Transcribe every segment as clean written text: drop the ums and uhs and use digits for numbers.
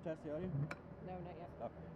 test the audio? No, not yet. Okay.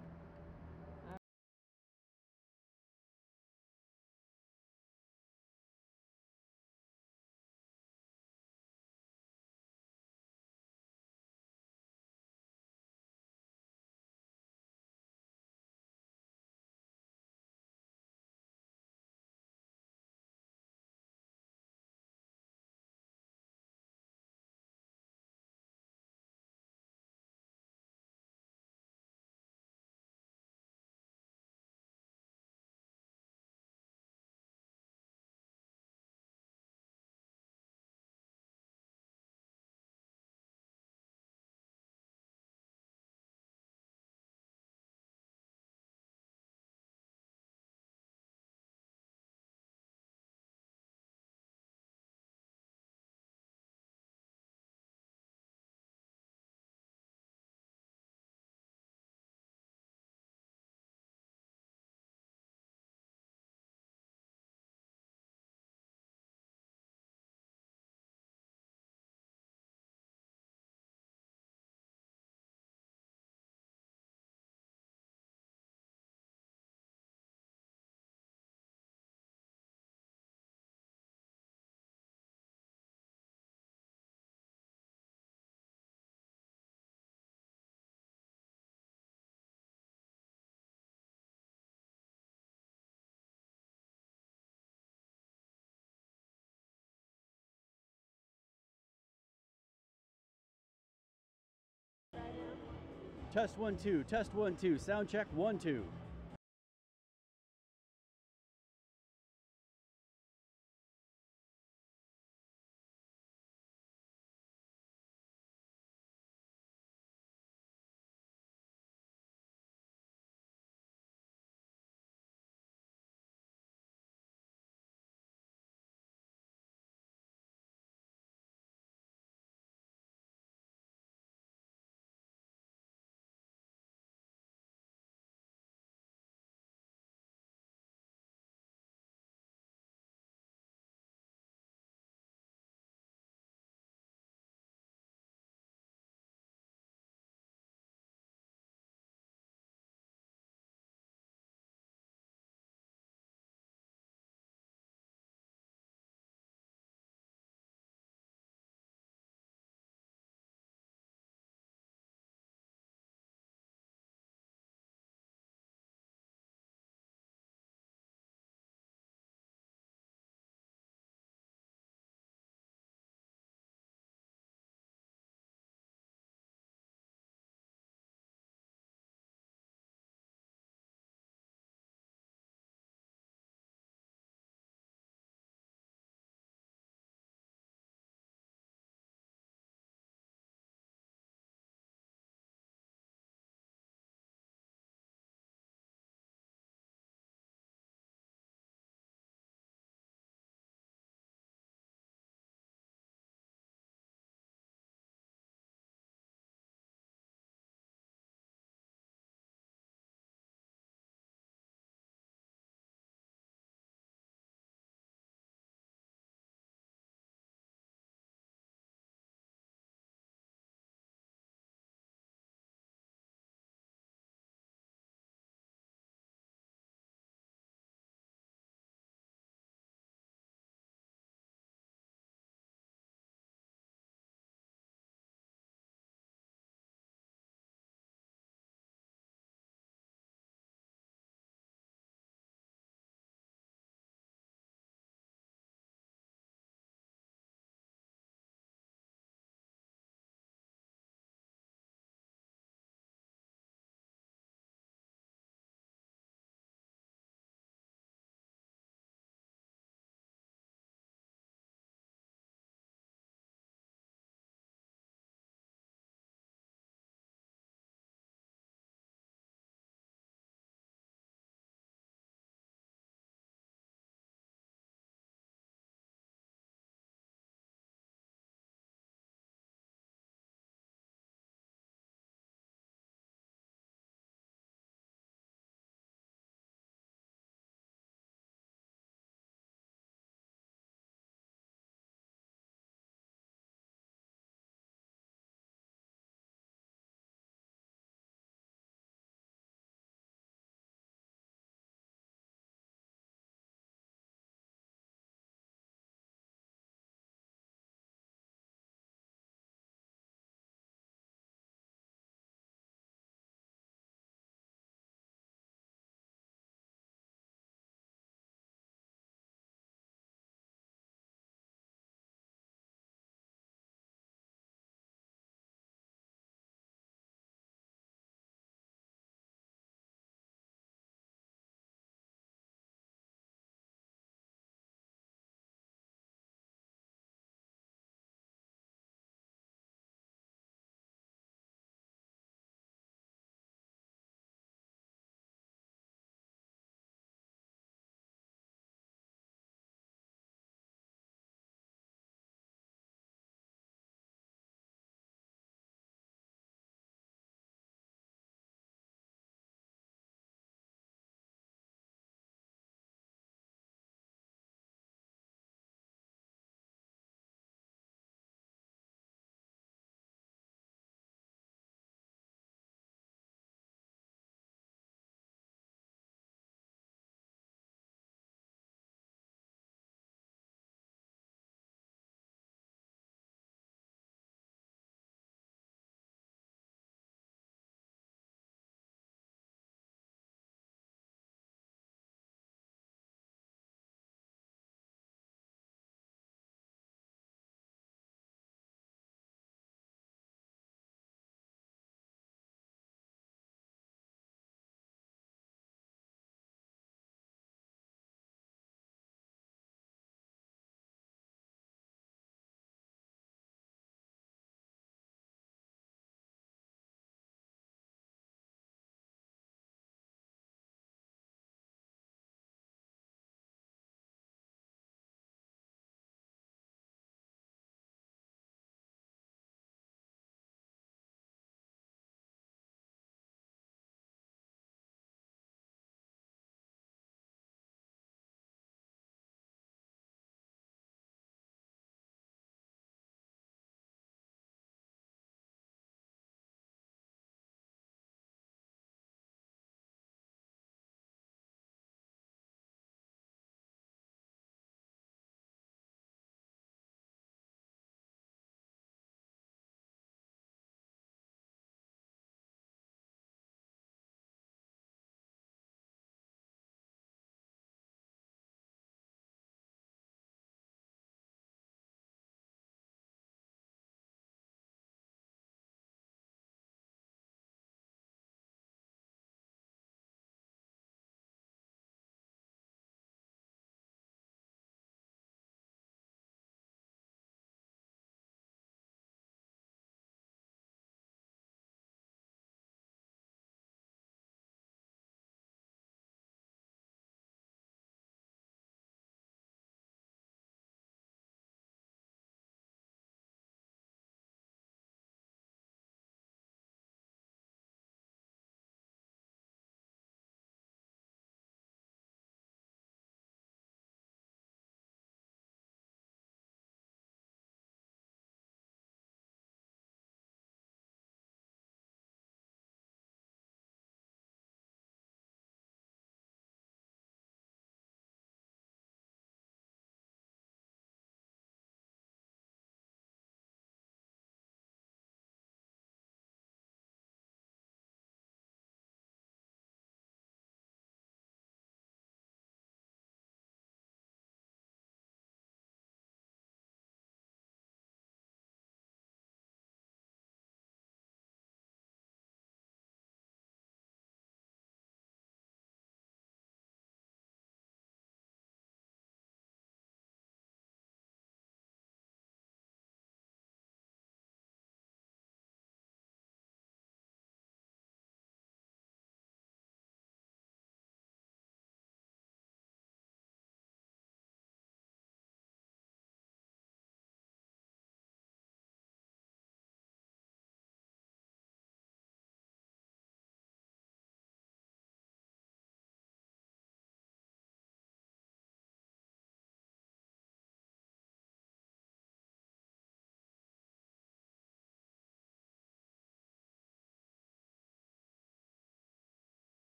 Test 1 2, test 1 2, sound check 1 2.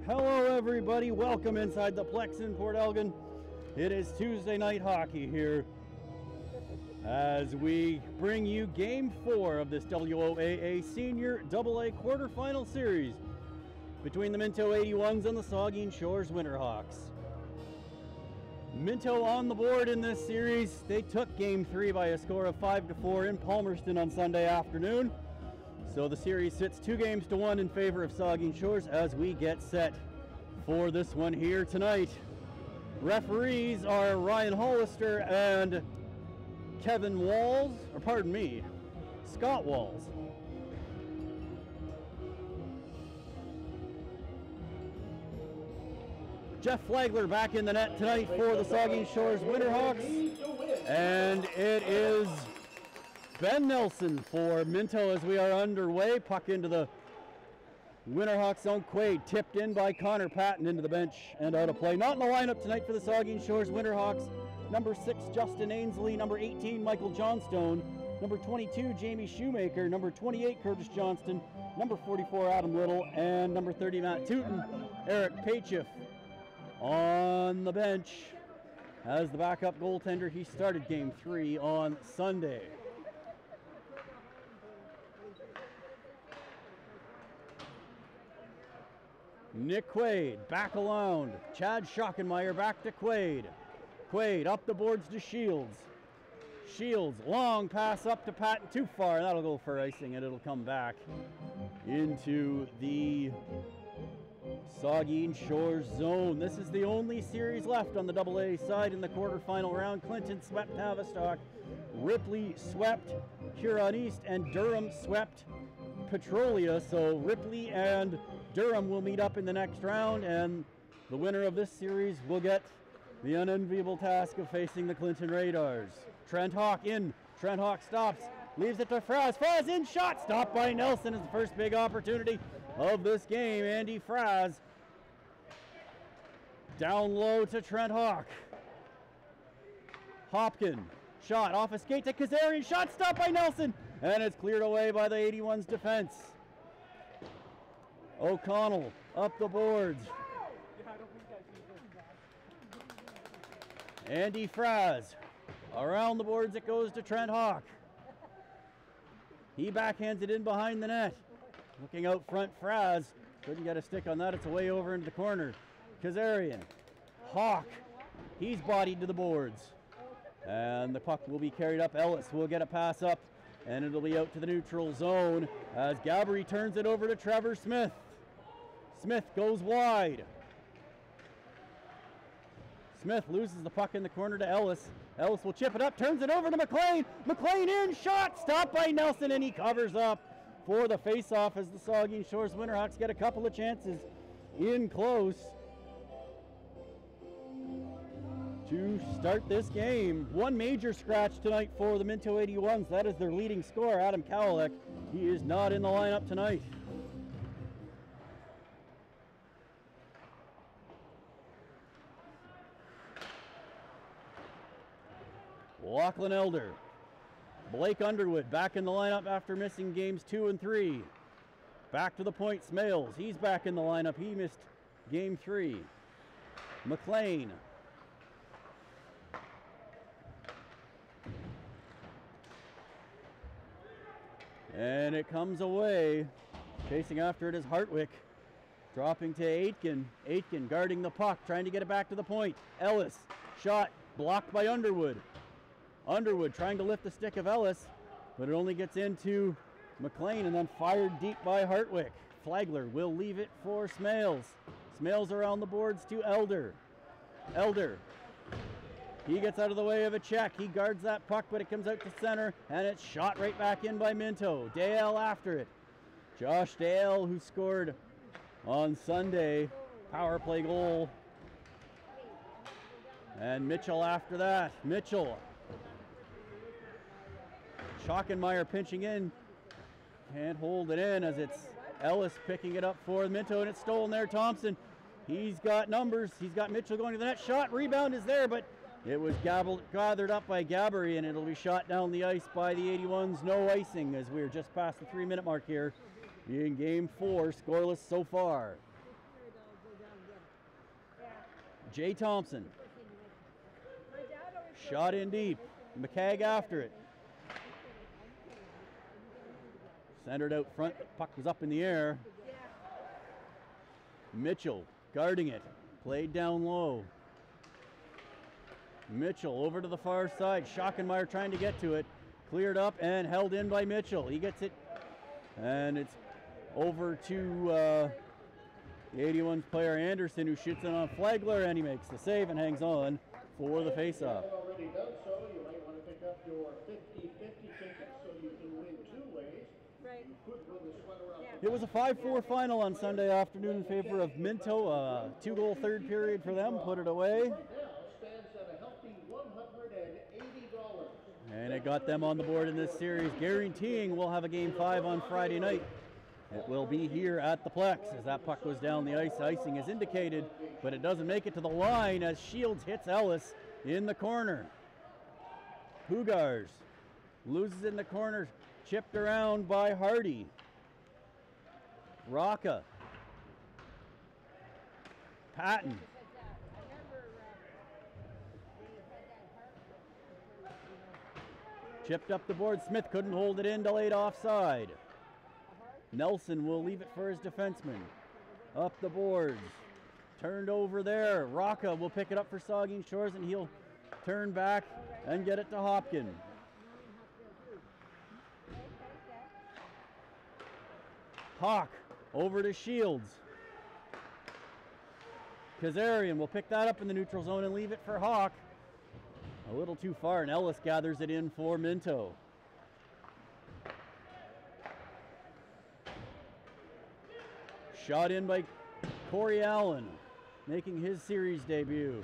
Hello everybody, welcome inside the Plex in Port Elgin. It is Tuesday night hockey here as we bring you Game 4 of this WOAA Senior AA quarterfinal series between the Minto 81s and the Saugeen Shores Winterhawks. Minto on the board in this series. They took Game 3 by a score of 5-4 in Palmerston on Sunday afternoon. So the series sits 2-1 in favor of Saugeen Shores as we get set for this one here tonight. Referees are Ryan Hollister and Kevin Walls, or pardon me, Scott Walls. Jeff Flagler back in the net tonight for the Saugeen Shores Winterhawks, and it is Ben Nelson for Minto as we are underway. Puck into the Winterhawks zone. Quaid tipped in by Connor Patton into the bench and out of play. Not in the lineup tonight for the Saugeen Shores Winterhawks. Number 6, Justin Ainsley. Number 18, Michael Johnstone. Number 22, Jamie Shoemaker. Number 28, Curtis Johnston. Number 44, Adam Little. And number 30, Matt Tooten. Eric Pachev on the bench as the backup goaltender. He started Game 3 on Sunday. Nick Quaid back alone. Chad Schockenmeyer back to Quaid. Quaid up the boards to Shields. Shields, long pass up to Patton, too far. That'll go for icing and it'll come back into the Saugeen Shores zone. This is the only series left on the AA side in the quarterfinal round. Clinton swept Tavistock. Ripley swept Huron East, and Durham swept Petrolia. So Ripley and Durham will meet up in the next round, and the winner of this series will get the unenviable task of facing the Clinton Radars. Trent Hawk in. Trent Hawk stops. Leaves it to Fraz. Fraz in. Shot. Stopped by Nelson. Is the first big opportunity of this game. Andy Fraz down low to Trent Hawk. Hopkin. Shot off a skate to Kazarian. Shot stopped by Nelson. And it's cleared away by the 81's defense. O'Connell up the boards. Andy Fraz around the boards. It goes to Trent Hawk. He backhands it in behind the net. Looking out front, Fraz couldn't get a stick on that. It's away over into the corner. Kazarian. Hawk. He's bodied to the boards. And the puck will be carried up. Ellis will get a pass up, and it'll be out to the neutral zone as Gabbery turns it over to Trevor Smith. Smith goes wide. Smith loses the puck in the corner to Ellis. Ellis will chip it up, turns it over to McLean. McLean in, shot, stopped by Nelson, and he covers up for the face-off as the Saugeen Shores Winterhawks get a couple of chances in close to start this game. One major scratch tonight for the Minto 81s. That is their leading scorer, Adam Kowalek. He is not in the lineup tonight. Lachlan Elder. Blake Underwood back in the lineup after missing games 2 and 3. Back to the point, Smales. He's back in the lineup. He missed game 3. McLean. And it comes away. Chasing after it is Hartwick. Dropping to Aitken. Aitken guarding the puck, trying to get it back to the point. Ellis. Shot blocked by Underwood. Underwood trying to lift the stick of Ellis, but it only gets into McLean and then fired deep by Hartwick. Flagler will leave it for Smales. Smales around the boards to Elder. Elder. He gets out of the way of a check. He guards that puck, but it comes out to center, and it's shot right back in by Minto. Dale after it. Josh Dale, who scored on Sunday, power play goal. And Mitchell after that. Mitchell. Schockenmeyer pinching in. Can't hold it in as it's Ellis picking it up for Minto, and it's stolen there. Thompson. He's got numbers. He's got Mitchell going to the net. Shot. Rebound is there, but it was gathered up by Gabbery, and it'll be shot down the ice by the 81s. No icing as we're just past the 3-minute mark here in Game 4. Scoreless so far. Jay Thompson. Shot in deep. McCagg after it. Centered out front. Puck was up in the air. Mitchell guarding it. Played down low. Mitchell over to the far side. Schockenmeyer trying to get to it. Cleared up and held in by Mitchell. He gets it. And it's over to the 81s player Anderson, who shoots it on Flagler, and he makes the save and hangs on for the faceoff. Already done so, you might want to pick up your 50-50 tickets so you can win two ways. Right. You could win the sweater out. It was a 5-4 final on Sunday afternoon in favor of Minto. A 2-goal third period for them, put it away. Right now stands at a healthy $180. And it got them on the board in this series, guaranteeing we'll have a Game 5 on Friday night. It will be here at the Plex as that puck goes down the ice. Icing is indicated, but it doesn't make it to the line as Shields hits Ellis in the corner. Hugars loses in the corner, chipped around by Hardy. Rocca. Patton. Chipped up the board. Smith couldn't hold it in, delayed offside. Nelson will leave it for his defenseman. Up the boards. Turned over there. Rocca will pick it up for Saugeen Shores, and he'll turn back and get it to Hopkin. Hawk over to Shields. Kazarian will pick that up in the neutral zone and leave it for Hawk. A little too far, and Ellis gathers it in for Minto. Shot in by Corey Allen, making his series debut.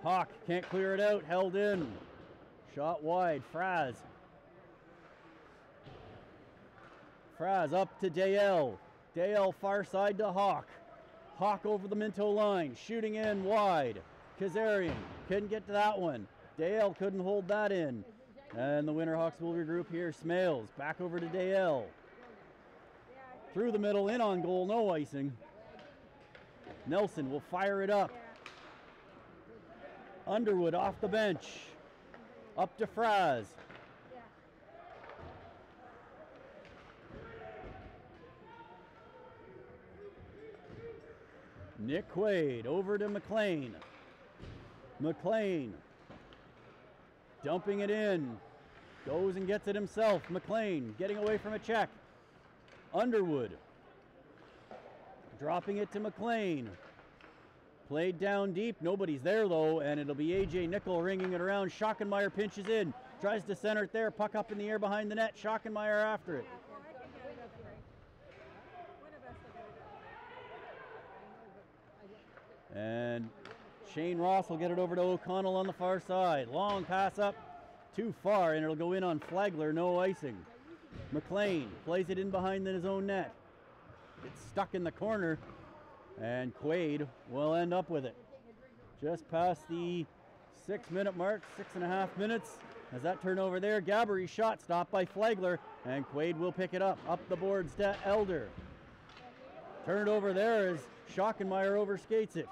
Hawk can't clear it out, held in. Shot wide, Fraz. Fraz up to Dale. Dale far side to Hawk. Hawk over the Minto line, shooting in wide. Kazarian couldn't get to that one. Dale couldn't hold that in. And the Winterhawks will regroup here. Smales back over to Dale. Through the middle, in on goal, no icing. Nelson will fire it up. Underwood off the bench. Up to Fraz. Nick Quaid over to McLean. McLean dumping it in. Goes and gets it himself. McLean getting away from a check. Underwood dropping it to McLean. Played down deep. Nobody's there though, and it'll be AJ Nickel ringing it around. Schockenmeyer pinches in. Tries to center it there. Puck up in the air behind the net. Schockenmeyer after it. And Shane Ross will get it over to O'Connell on the far side. Long pass up, too far, and it'll go in on Flagler, no icing. McLean plays it in behind his own net. It's stuck in the corner, and Quaid will end up with it. Just past the 6-minute mark, 6.5 minutes. As that turnover there, Gabbery's shot stopped by Flagler, and Quaid will pick it up. Up the boards to Elder. Turned over there as Schockenmeyer overskates it.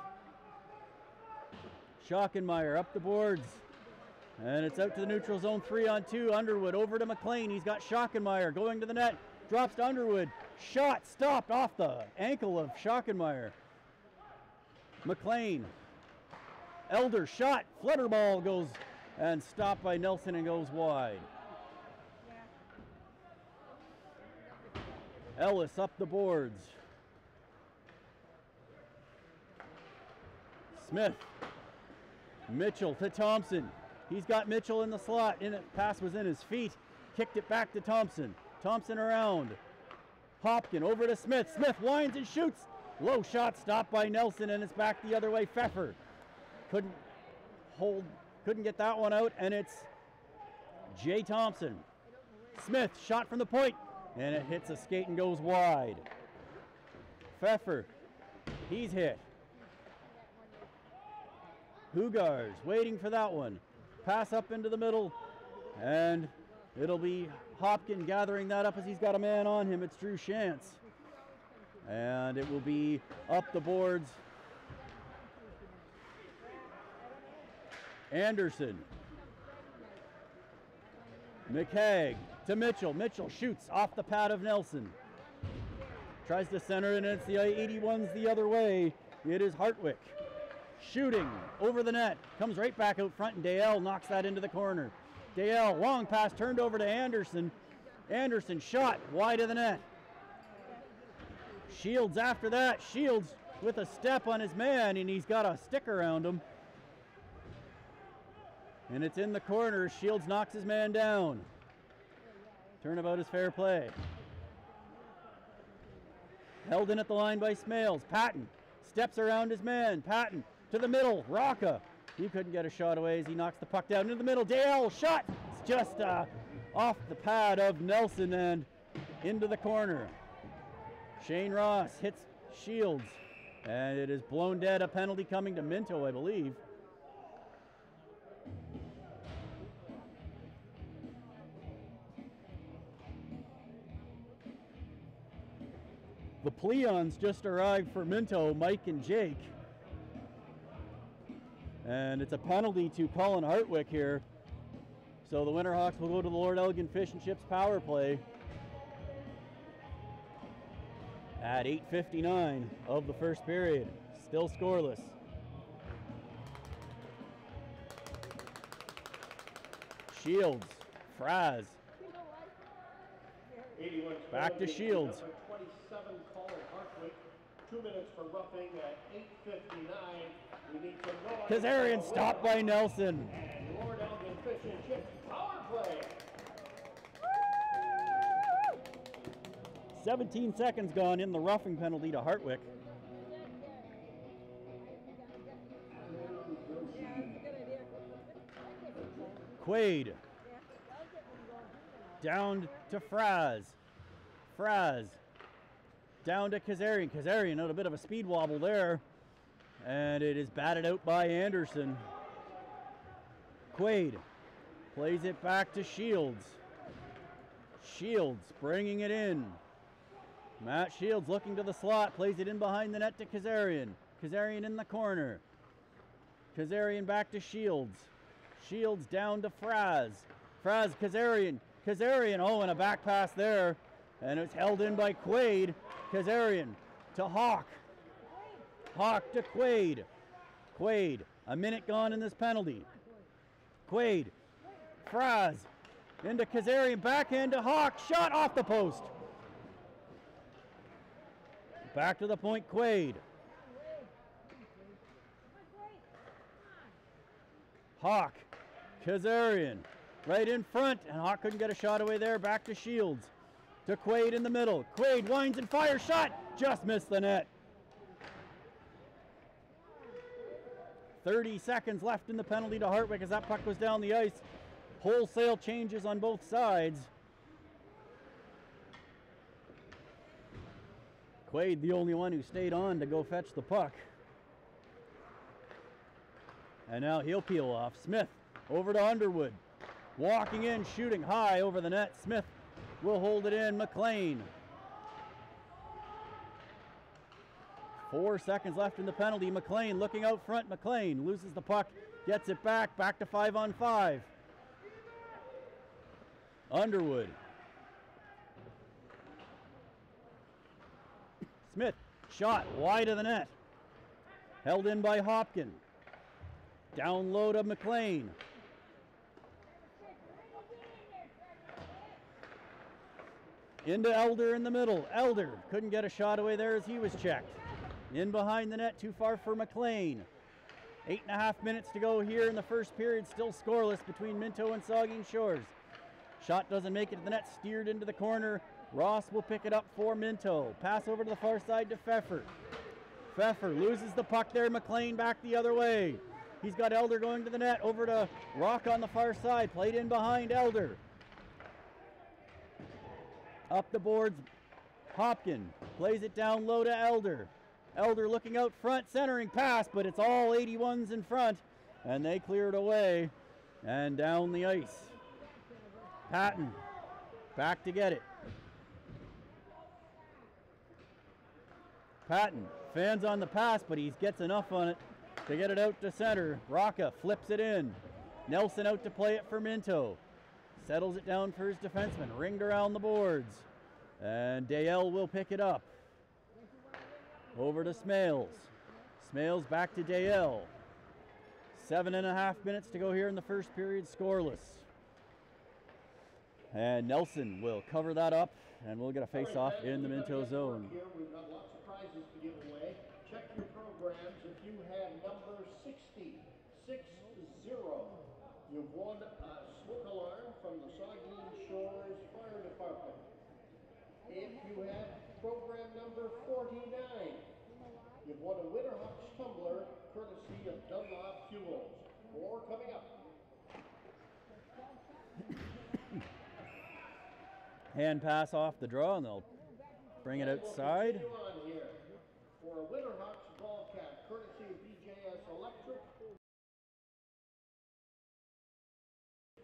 Schockenmeyer up the boards. And it's out to the neutral zone, 3-on-2. Underwood over to McLean. He's got Schockenmeyer going to the net. Drops to Underwood. Shot stopped off the ankle of Schockenmeyer. McLean. Elder shot. Flutter ball goes and stopped by Nelson and goes wide. Ellis up the boards. Smith. Mitchell to Thompson. He's got Mitchell in the slot. Pass was in his feet. Kicked it back to Thompson. Thompson around. Hopkin over to Smith. Smith winds and shoots. Low shot stopped by Nelson, and it's back the other way. Pfeffer couldn't get that one out, and it's Jay Thompson. Smith shot from the point, and it hits a skate and goes wide. Pfeffer, he's hit. Hugars waiting for that one. Pass up into the middle, and it'll be Hopkin gathering that up as he's got a man on him. It's Drew Shantz. And it will be up the boards. Anderson. McHagg to Mitchell. Mitchell shoots off the pad of Nelson. Tries to center it, and it's the 81s the other way. It is Hartwick. Shooting over the net. Comes right back out front, and Dale knocks that into the corner. Dale, long pass turned over to Anderson. Anderson shot wide of the net. Shields after that. Shields with a step on his man, and he's got a stick around him. And it's in the corner. Shields knocks his man down. Turnabout is fair play. Held in at the line by Smales. Patton steps around his man. Patton to the middle. Rocca. He couldn't get a shot away as he knocks the puck down into the middle. Dale shot. It's just off the pad of Nelson and into the corner. Shane Ross hits Shields. And it is blown dead. A penalty coming to Minto, I believe. The Pleons just arrived for Minto, Mike and Jake. And it's a penalty to Colin Hartwick here. So the Winterhawks will go to the Lord Elgin Fish and Chips power play at 8:59 of the first period. Still scoreless. Shields, Fraz. Back to Shields. 27 Colin Hartwick. 2 minutes for roughing at 8:59. We need to know. Kazarian stopped by Nelson. And Lord Elgin Fish and Chips power play. 17 seconds gone in the roughing penalty to Hartwick. Quaid. Down to Fraz. Fraz. Down to Kazarian. Kazarian had a bit of a speed wobble there. And it is batted out by Anderson. Quaid plays it back to Shields. Shields bringing it in. Matt Shields looking to the slot. Plays it in behind the net to Kazarian. Kazarian in the corner. Kazarian back to Shields. Shields down to Fraz. Fraz, Kazarian. Kazarian, oh, and a back pass there. And it's held in by Quaid. Kazarian to Hawk. Hawk to Quaid. Quaid, a minute gone in this penalty. Quaid, Fraz, into Kazarian, backhand to Hawk, shot off the post. Back to the point, Quaid. Hawk, Kazarian, right in front, and Hawk couldn't get a shot away there. Back to Shields, to Quaid in the middle. Quaid winds and fires, shot, just missed the net. 30 seconds left in the penalty to Hartwick as that puck goes down the ice. Wholesale changes on both sides. Quaid, the only one who stayed on to go fetch the puck. And now he'll peel off. Smith over to Underwood. Walking in, shooting high over the net. Smith will hold it in. McLean. 4 seconds left in the penalty. McLean looking out front. McLean loses the puck. Gets it back. Back to 5-on-5. Underwood. Smith, shot wide of the net. Held in by Hopkin. Down low to McLean. Into Elder in the middle. Elder couldn't get a shot away there as he was checked. In behind the net, too far for McLean. 8.5 minutes to go here in the first period. Still scoreless between Minto and Saugeen Shores. Shot doesn't make it to the net, steered into the corner. Ross will pick it up for Minto. Pass over to the far side to Pfeffer. Pfeffer loses the puck there. McLean back the other way. He's got Elder going to the net. Over to Rock on the far side. Played in behind Elder. Up the boards. Hopkin plays it down low to Elder. Elder looking out front, centering pass, but it's all 81s in front. And they clear it away. And down the ice. Patton back to get it. Patton fans on the pass, but he gets enough on it to get it out to center. Rocca flips it in. Nelson out to play it for Minto. Settles it down for his defenseman. Ringed around the boards. And Dale will pick it up. Over to Smales. Smales back to Dale. 7.5 minutes to go here in the first period, scoreless. And Nelson will cover that up, and we'll get a face-off in the Minto zone. Here we've got lots of prizes to give away. Check your programs. If you have number 60, you've won a smoke alarm from the Saugeen Shores Fire Department. If you have program number 49, you've won a Winterhawks tumbler courtesy of Dunlop Fuels. More coming up. Hand pass off the draw, and they'll bring it outside. We'll continue on here for a Winterhawks ball cap courtesy of BJS Electric.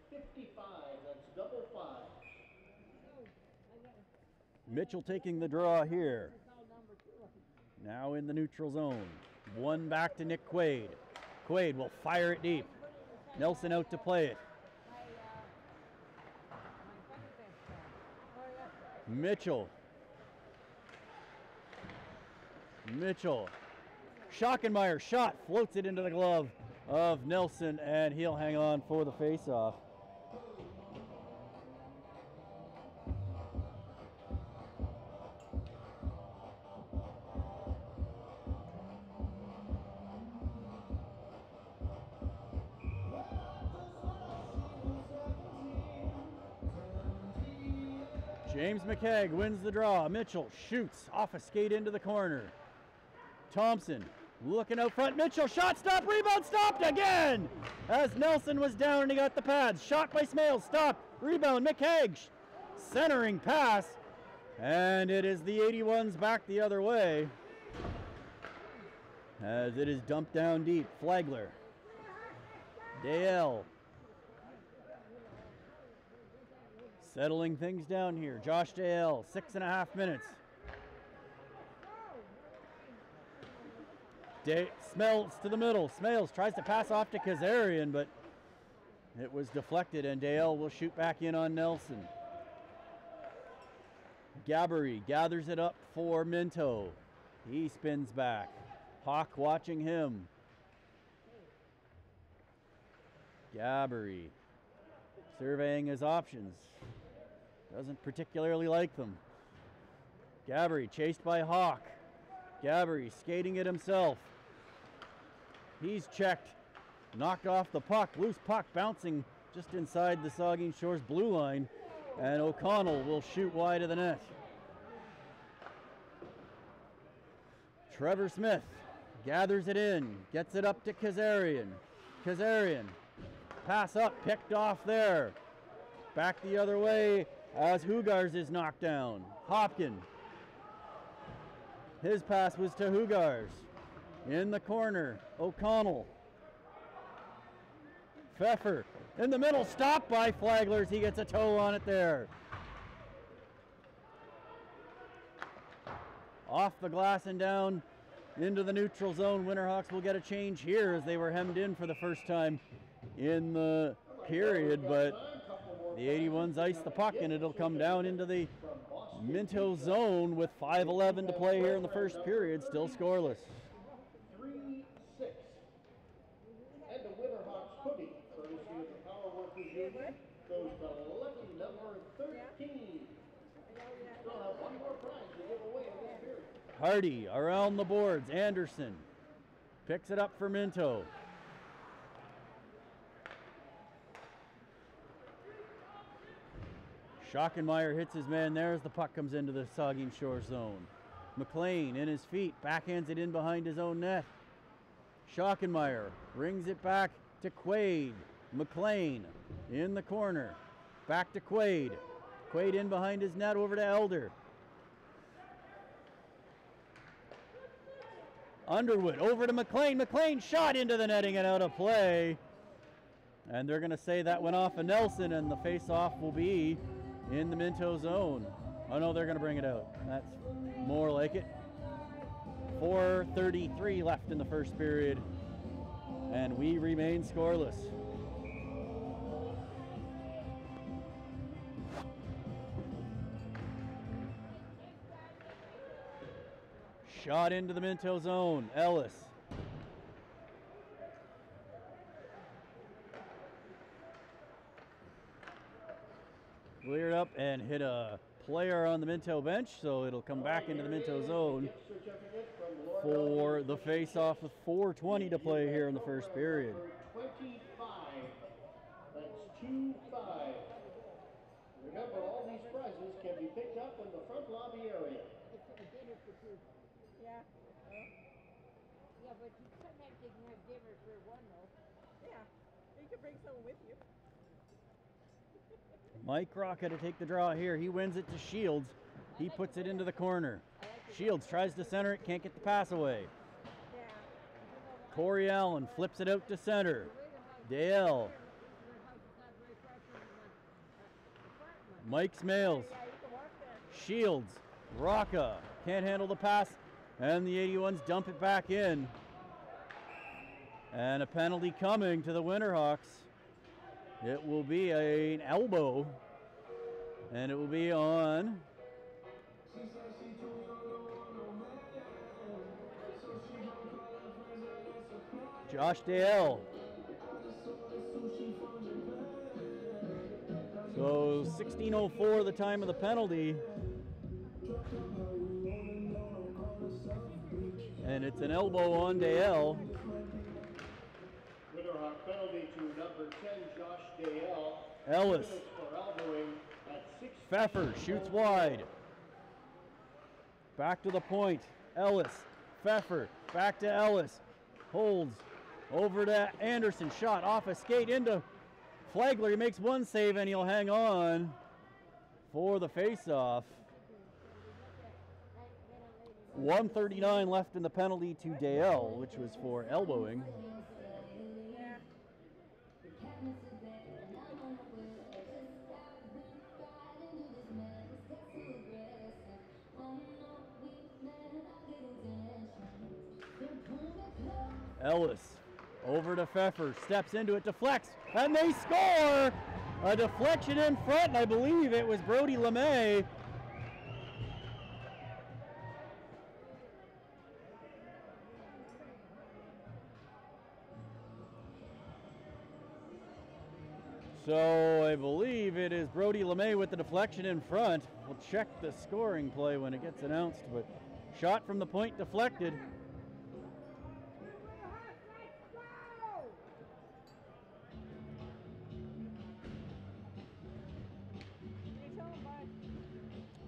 55, that's double 5. Mitchell taking the draw here. Now in the neutral zone. One back to Nick Quaid. Quaid will fire it deep. Nelson out to play it. Mitchell. Schockenmeyer shot, floats it into the glove of Nelson, and he'll hang on for the face-off. James McKegg wins the draw. Mitchell shoots off a skate into the corner. Thompson looking out front. Mitchell shot, stop, rebound, stopped again! As Nelson was down and he got the pads. Shot by Smales, stop, rebound, McKegg. Centering pass, and it is the 81s back the other way. As it is dumped down deep. Flagler. Dale. Settling things down here. Josh Dale, 6.5 minutes. Smales to the middle. Smales tries to pass off to Kazarian, but it was deflected, and Dale will shoot back in on Nelson. Gabbery gathers it up for Minto. He spins back. Hawk watching him. Gabbery surveying his options. Doesn't particularly like them. Gabbery chased by Hawk. Gabbery skating it himself. He's checked. Knocked off the puck. Loose puck bouncing just inside the Saugeen Shores blue line. And O'Connell will shoot wide of the net. Trevor Smith gathers it in. Gets it up to Kazarian. Kazarian. Pass up. Picked off there. Back the other way as Hugars is knocked down. Hopkin. His pass was to Hugars. In the corner, O'Connell. Pfeffer in the middle, stopped by Flaglers. He gets a toe on it there. Off the glass and down into the neutral zone. Winterhawks will get a change here as they were hemmed in for the first time in the period, but the 81s ice the puck, and it'll come down into the Minto zone with 5:11 to play here in the first period, still scoreless. 3-6. And the Winterhawks hoodie, courtesy of the Power Workers Union, goes to lucky number 13. Still have one more prize to give away in this period. Hardy around the boards. Anderson picks it up for Minto. Schockenmeyer hits his man there as the puck comes into the Saugeen Shores zone. McLean in his feet, backhands it in behind his own net. Schockenmeyer rings it back to Quaid. McLean in the corner. Back to Quaid. Quaid in behind his net over to Elder. Underwood over to McLean. McLean shot into the netting and out of play. And they're going to say that went off of Nelson, and the face-off will be in the Minto zone. Oh no, they're going to bring it out. That's more like it. 4:33 left in the first period, and we remain scoreless. Shot into the Minto zone. Ellis. Cleared up and hit a player on the Minto bench, so it'll come back into the Minto zone for the face-off with 4:20 to play here in the first period. 25. That's 2-5. Remember, all these prizes can be picked up in the front lobby area. Yeah. Yeah, but you sometimes you can have dinner for one though. Yeah. You can bring someone with you. Mike Rocca to take the draw here. He wins it to Shields. He puts it into the corner. Shields tries to center it, can't get the pass away. Corey Allen flips it out to center. Dale. Mike Smales. Shields. Rocca can't handle the pass, and the 81s dump it back in. And a penalty coming to the Winterhawks. It will be an elbow, and it will be on Josh Dale. So 16:04 the time of the penalty. And it's an elbow on Dale. Winterhawk penalty to number 10, Josh Dale. Ellis. For elbowing at 6. Pfeffer shoots wide. Back to the point. Ellis. Pfeffer. Back to Ellis. Holds. Over to Anderson. Shot off a skate into Flagler. He makes one save and he'll hang on for the face-off. 1:39 left in the penalty to Dale, which was for elbowing. Ellis over to Pfeffer, steps into it, deflects, and they score! A deflection in front, and I believe it was Brody LeMay. So I believe it is Brody LeMay with the deflection in front. We'll check the scoring play when it gets announced, but shot from the point deflected.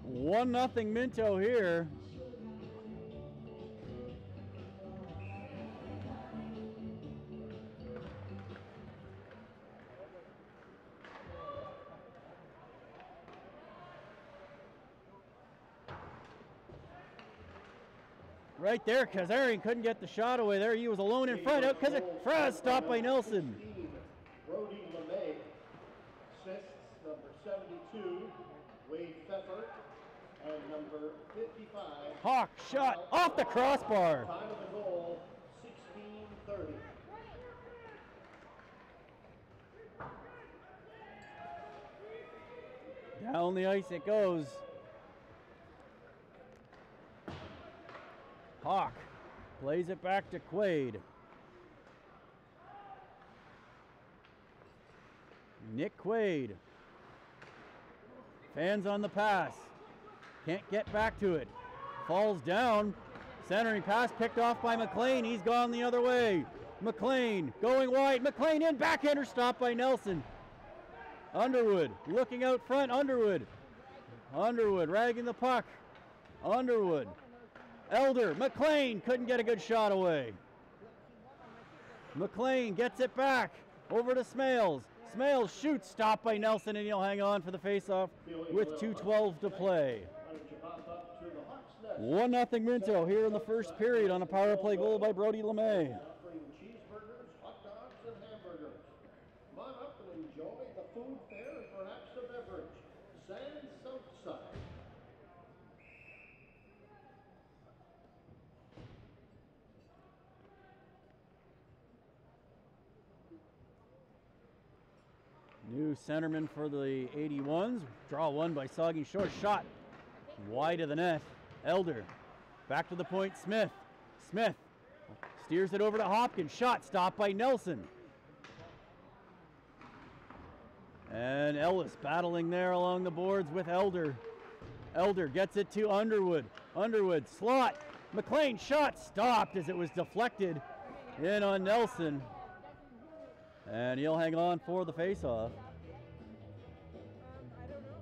One nothing Minto here. Right there, Kazarian couldn't get the shot away there. He was alone in front. Out Kazarian, stopped by Nelson. Brody LeMay. Assists number 72, Wade Pfeffer, and number 55. Hawk shot off the crossbar. Time of the goal, 16:30. Down the ice it goes. Hawk plays it back to Quaid. Nick Quaid. Fans on the pass. Can't get back to it. Falls down. Centering pass picked off by McLean. He's gone the other way. McLean going wide. McLean in. Backhander stopped by Nelson. Underwood looking out front. Underwood ragging the puck. Underwood. Elder. McLean couldn't get a good shot away. McLean gets it back. Over to Smales. Smales shoots, stopped by Nelson, and he'll hang on for the faceoff with 2:12 to play. 1-0 Minto here in the first period on a power play goal by Brody LeMay. Offering cheeseburgers, hot dogs, and hamburgers. Come on up and enjoy the food fare and perhaps a beverage. Sands Southside. centerman for the 81s. Draw one by Saugeen Shores. Shot wide of the net. Elder. Back to the point, Smith. Smith steers it over to Hopkins. Shot stopped by Nelson. And Ellis battling there along the boards with Elder. Elder gets it to Underwood. Underwood slot. McLean shot stopped as it was deflected in on Nelson. And he'll hang on for the faceoff. I don't know.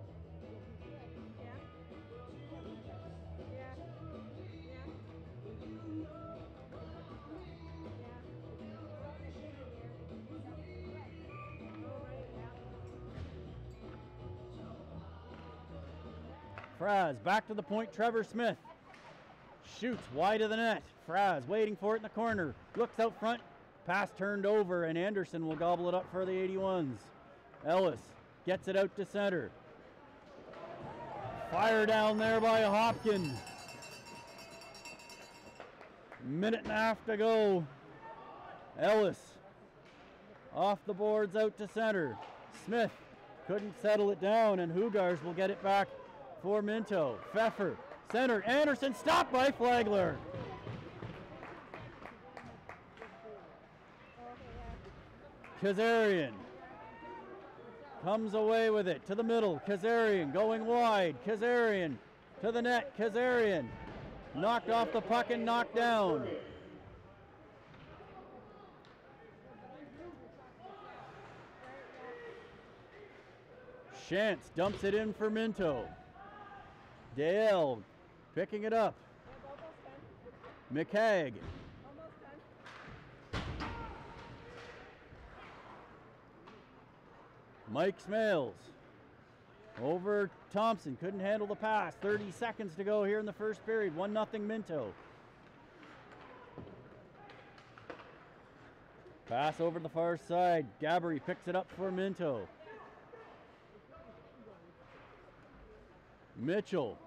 Fraz back to the point, Trevor Smith. Shoots wide of the net. Fraz waiting for it in the corner. Looks out front. Pass turned over, and Anderson will gobble it up for the 81s. Ellis gets it out to center. Fire down there by Hopkins. Minute and a half to go. Ellis off the boards out to center. Smith couldn't settle it down, and Hugars will get it back for Minto. Pfeffer centered. Anderson stopped by Flagler. Kazarian comes away with it to the middle. Kazarian going wide. Kazarian to the net. Kazarian knocked off the puck and knocked down. Shantz dumps it in for Minto. Dale picking it up. McCagg. Mike Smales over Thompson, couldn't handle the pass. 30 seconds to go here in the first period. 1-0 Minto. Pass over the far side. Gabbery picks it up for Minto. Mitchell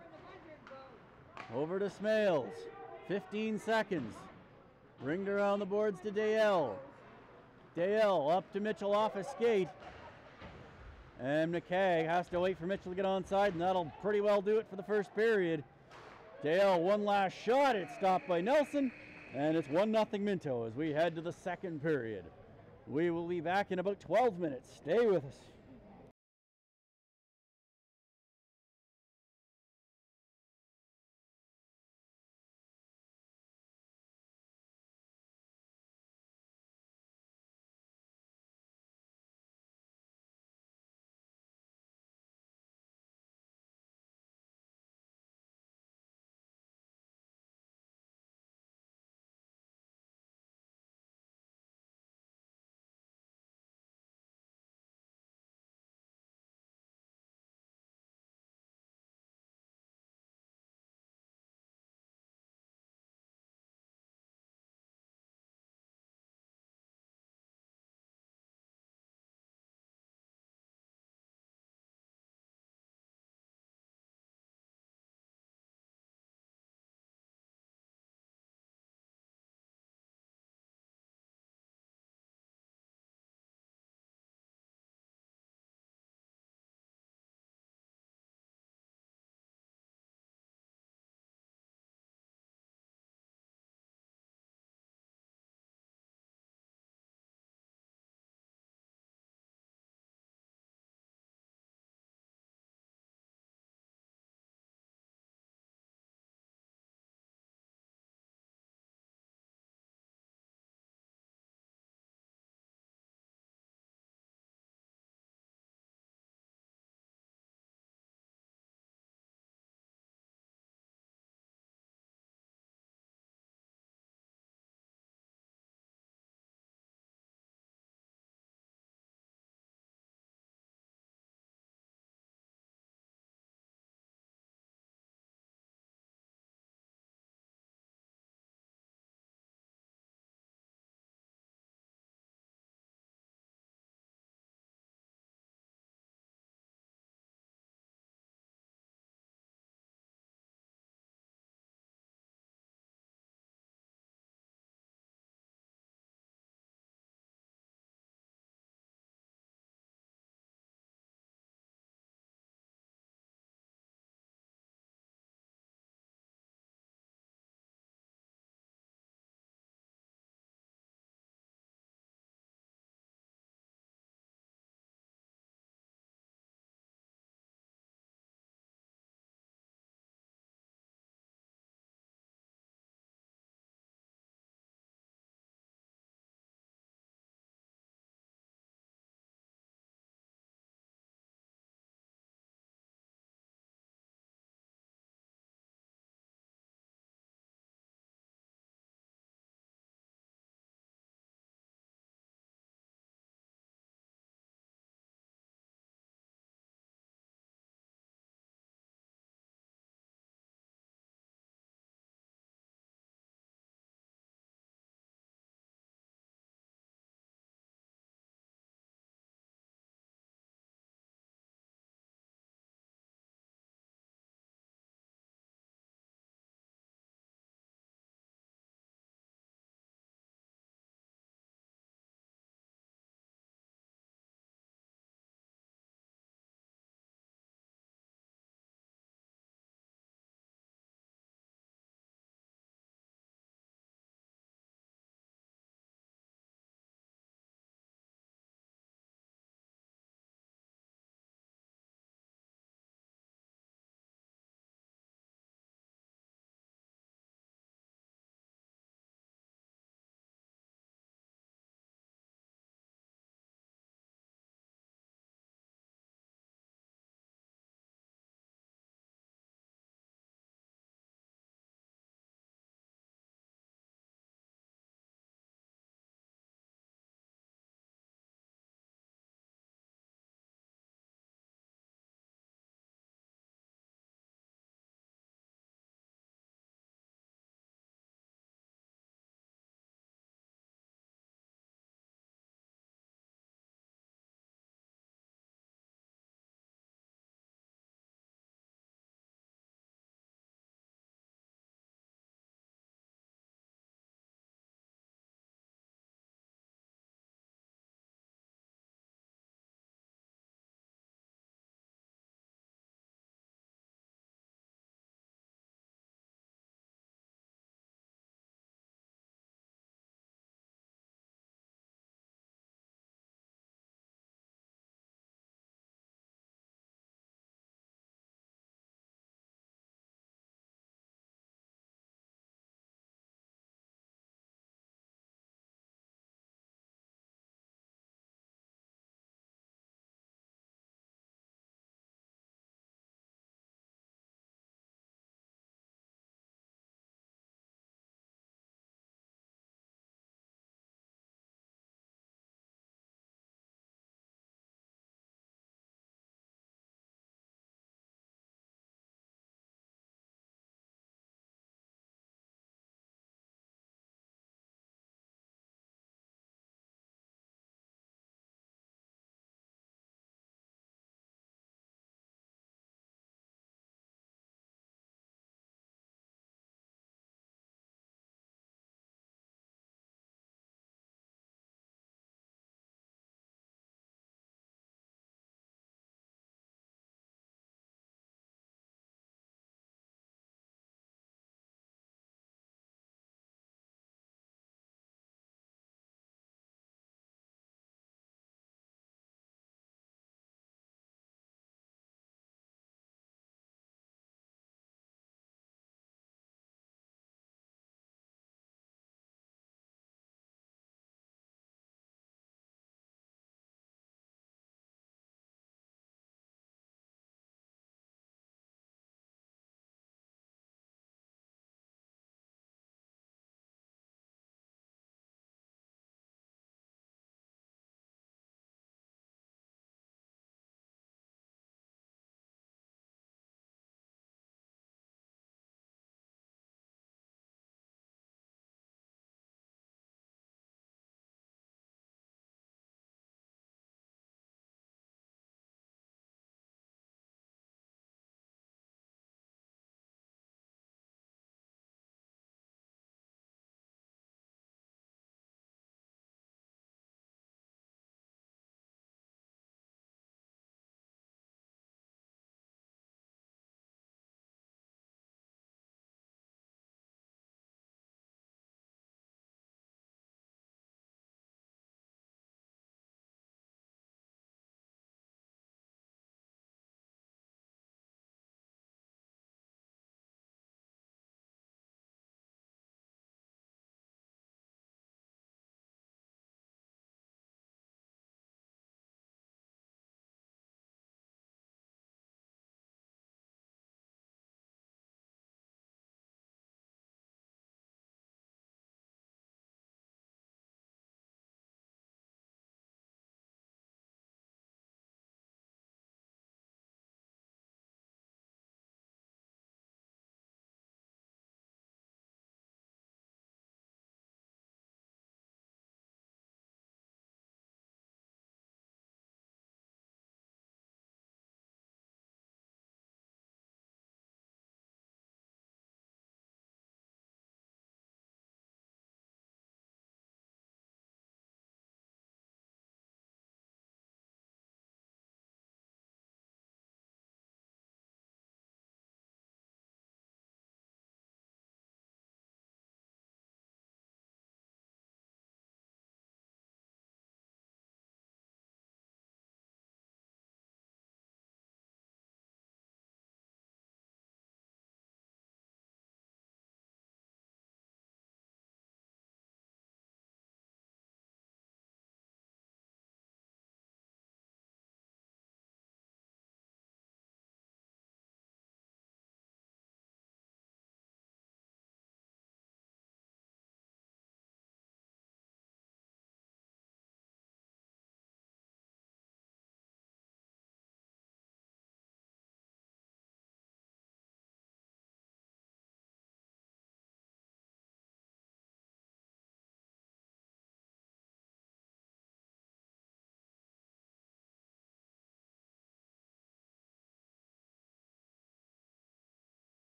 over to Smales. 15 seconds. Ringed around the boards to Dale. Dale up to Mitchell off a skate. And McKay has to wait for Mitchell to get onside, and that'll pretty well do it for the first period. Dale, one last shot. It's stopped by Nelson, and it's 1-0 Minto as we head to the second period. We will be back in about 12 minutes. Stay with us.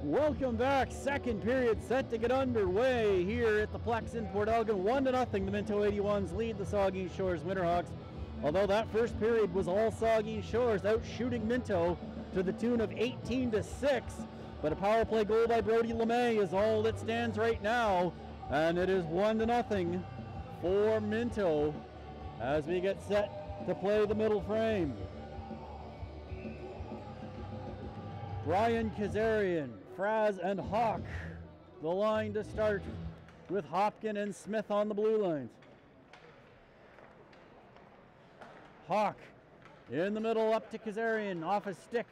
Welcome back. Second period set to get underway here at the Plex in Port Elgin. 1-0. The Minto 81s lead the Saugeen Shores Winterhawks. Although that first period was all Saugeen Shores out shooting Minto to the tune of 18-6. But a power play goal by Brody LeMay is all that stands right now. And it is 1-0 for Minto as we get set to play the middle frame. Brian Kazarian, Fraz and Hawk, the line to start with Hopkin and Smith on the blue lines. Hawk in the middle up to Kazarian, off a stick.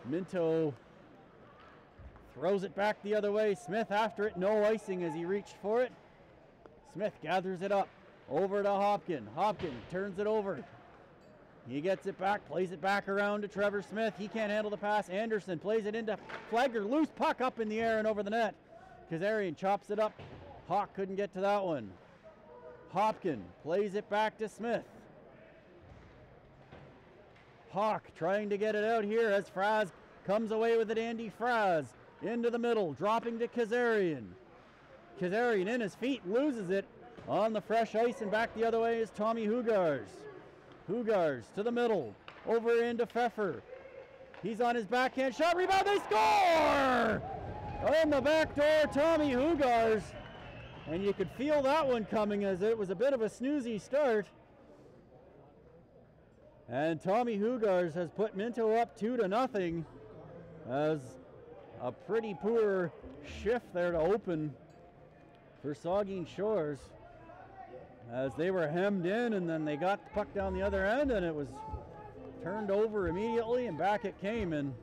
Minto throws it back the other way. Smith after it, no icing as he reached for it. Smith gathers it up, over to Hopkin. Hopkin turns it over. He gets it back, plays it back around to Trevor Smith. He can't handle the pass. Anderson plays it into Flagler. Loose puck up in the air and over the net. Kazarian chops it up. Hawk couldn't get to that one. Hopkin plays it back to Smith. Hawk trying to get it out here as Fraz comes away with it. Andy Fraz into the middle, dropping to Kazarian. Kazarian in his feet, loses it on the fresh ice, and back the other way is Tommy Hugars. Hugars to the middle, over into Pfeffer. He's on his backhand shot, rebound, they score! On the back door, Tommy Hugars. And you could feel that one coming as it was a bit of a snoozy start. And Tommy Hugars has put Minto up 2-0 as a pretty poor shift there to open for Saugeen Shores, as they were hemmed in and then they got the puck down the other end and it was turned over immediately and back it came, and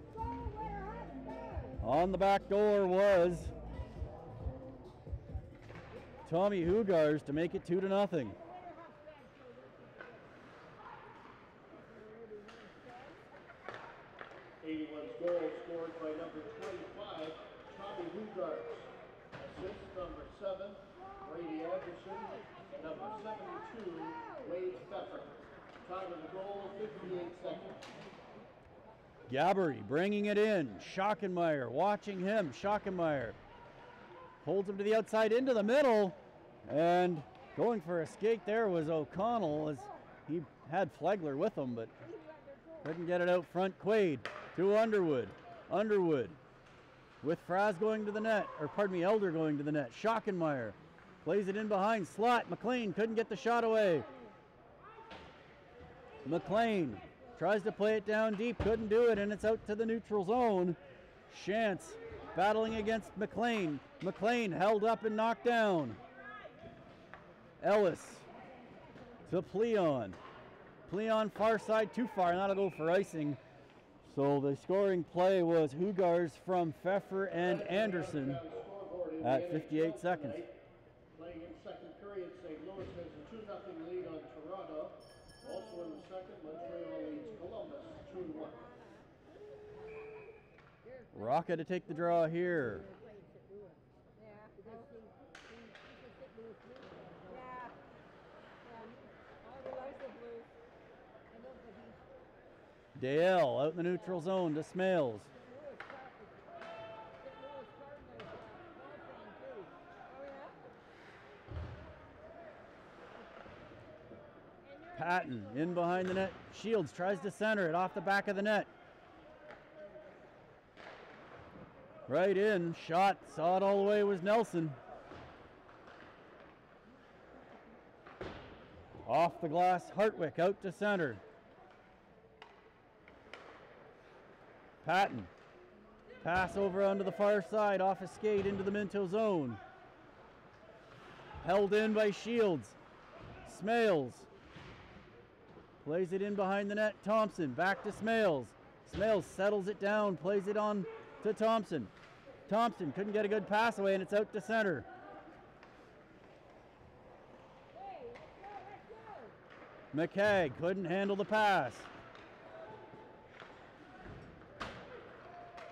on the back door was Tommy Hugars to make it 2-0. 81's goal scored by number 25, Tommy Hugars. Assist number 7, Brady Anderson. Number 72, Wade Pfeffer. Time of the goal, 58 seconds. Gabbery bringing it in. Schockenmeyer watching him. Schockenmeyer holds him to the outside into the middle, and going for a skate there was O'Connell as he had Flagler with him, but couldn't get it out front. Quaid to Underwood. Underwood with Fraz going to the net, or pardon me, Elder going to the net. Schockenmeyer plays it in behind. Slot. McLean couldn't get the shot away. McLean tries to play it down deep, couldn't do it, and it's out to the neutral zone. Shantz battling against McLean. McLean held up and knocked down. Ellis to Pleon. Pleon far side, too far, and that'll go for icing. So the scoring play was Hugars from Pfeffer and Anderson at 58 seconds. Playing in second period, St. Louis has a 2-0 lead on Toronto. Also in the second, Montreal leads Columbus 2-1. Rocca to take the draw here. Dale out in the neutral zone to Smales. Patton in behind the net. Shields tries to center it off the back of the net. Right in, shot, saw it all the way, was Nelson. Off the glass, Hartwick out to center. Patton, pass over onto the far side, off a skate into the Minto zone. Held in by Shields. Smales plays it in behind the net. Thompson back to Smales. Smales settles it down, plays it on to Thompson. Thompson couldn't get a good pass away, and it's out to center. McKay couldn't handle the pass.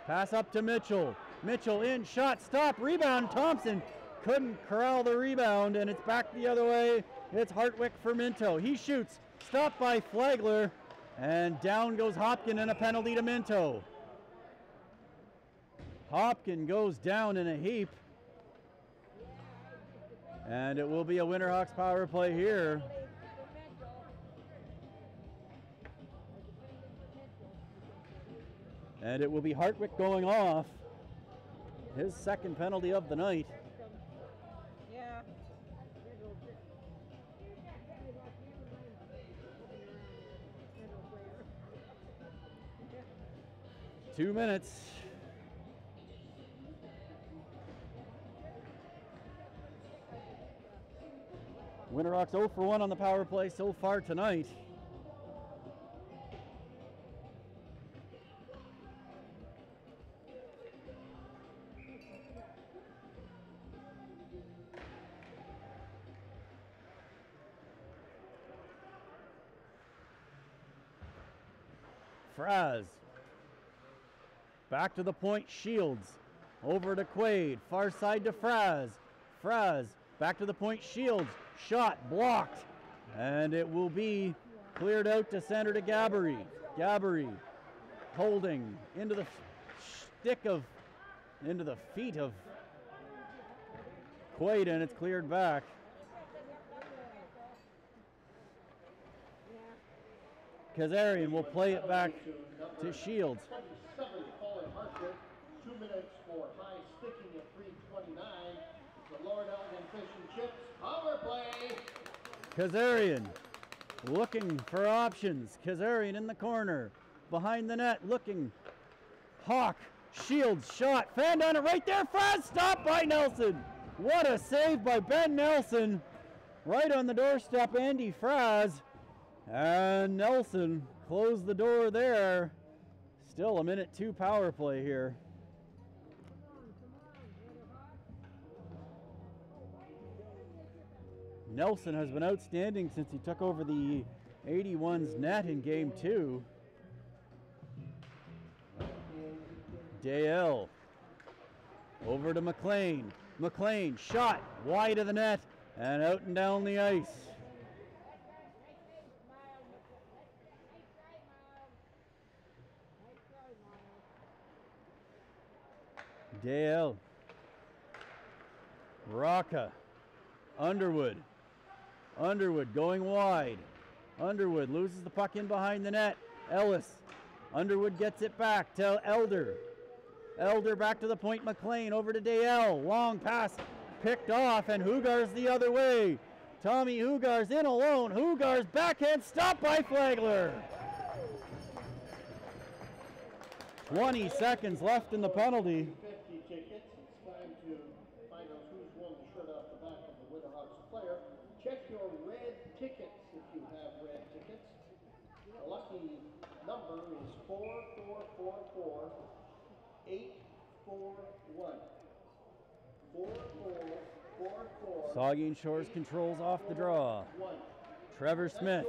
Pass up to Mitchell. Mitchell in, shot, stop, rebound. Thompson couldn't corral the rebound, and it's back the other way. It's Hartwick for Minto. He shoots, stopped by Flagler, and down goes Hopkin, and a penalty to Minto. Hopkins goes down in a heap. And it will be a Winterhawks power play here. And it will be Hartwick going off. His second penalty of the night. Yeah. 2 minutes. Winterhawks 0 for 1 on the power play so far tonight. Fraz. Back to the point, Shields. Over to Quaid, far side to Fraz. Fraz, back to the point, Shields. Shot blocked. And it will be cleared out to center to Gabbery. Gabbery holding into the into the feet of Quaid, and it's cleared back. Kazarian will play it back to Shields. 27, Colin Hartwick. 2 minutes for high sticking at 3:29. The Lord Elgin Fish and Chips power play. Kazarian looking for options. Kazarian in the corner. Behind the net looking. Hawk. Shields shot. Fanned on it right there. Fraz stopped by Nelson. What a save by Ben Nelson. Right on the doorstep, Andy Fraz. And Nelson closed the door there. Still a minute 2 power play here. Nelson has been outstanding since he took over the 81s net in game 2. Dale over to McLean. McLean shot wide of the net and out and down the ice. Dale. Rocca. Underwood. Underwood going wide. Underwood loses the puck in behind the net. Ellis. Underwood gets it back to Elder. Elder back to the point. McLean over to Dale. Long pass picked off, and Hugar's the other way. Tommy Hugar's in alone. Hugar's backhand stopped by Flagler. 20 seconds left in the penalty. 50 tickets. It's time to find out who's won the shirt off the back of the Winterhawks player. Check your red tickets if you have red tickets. The lucky number is 4444 841. 4444. Saugeen Shores controls off the draw. Trevor Smith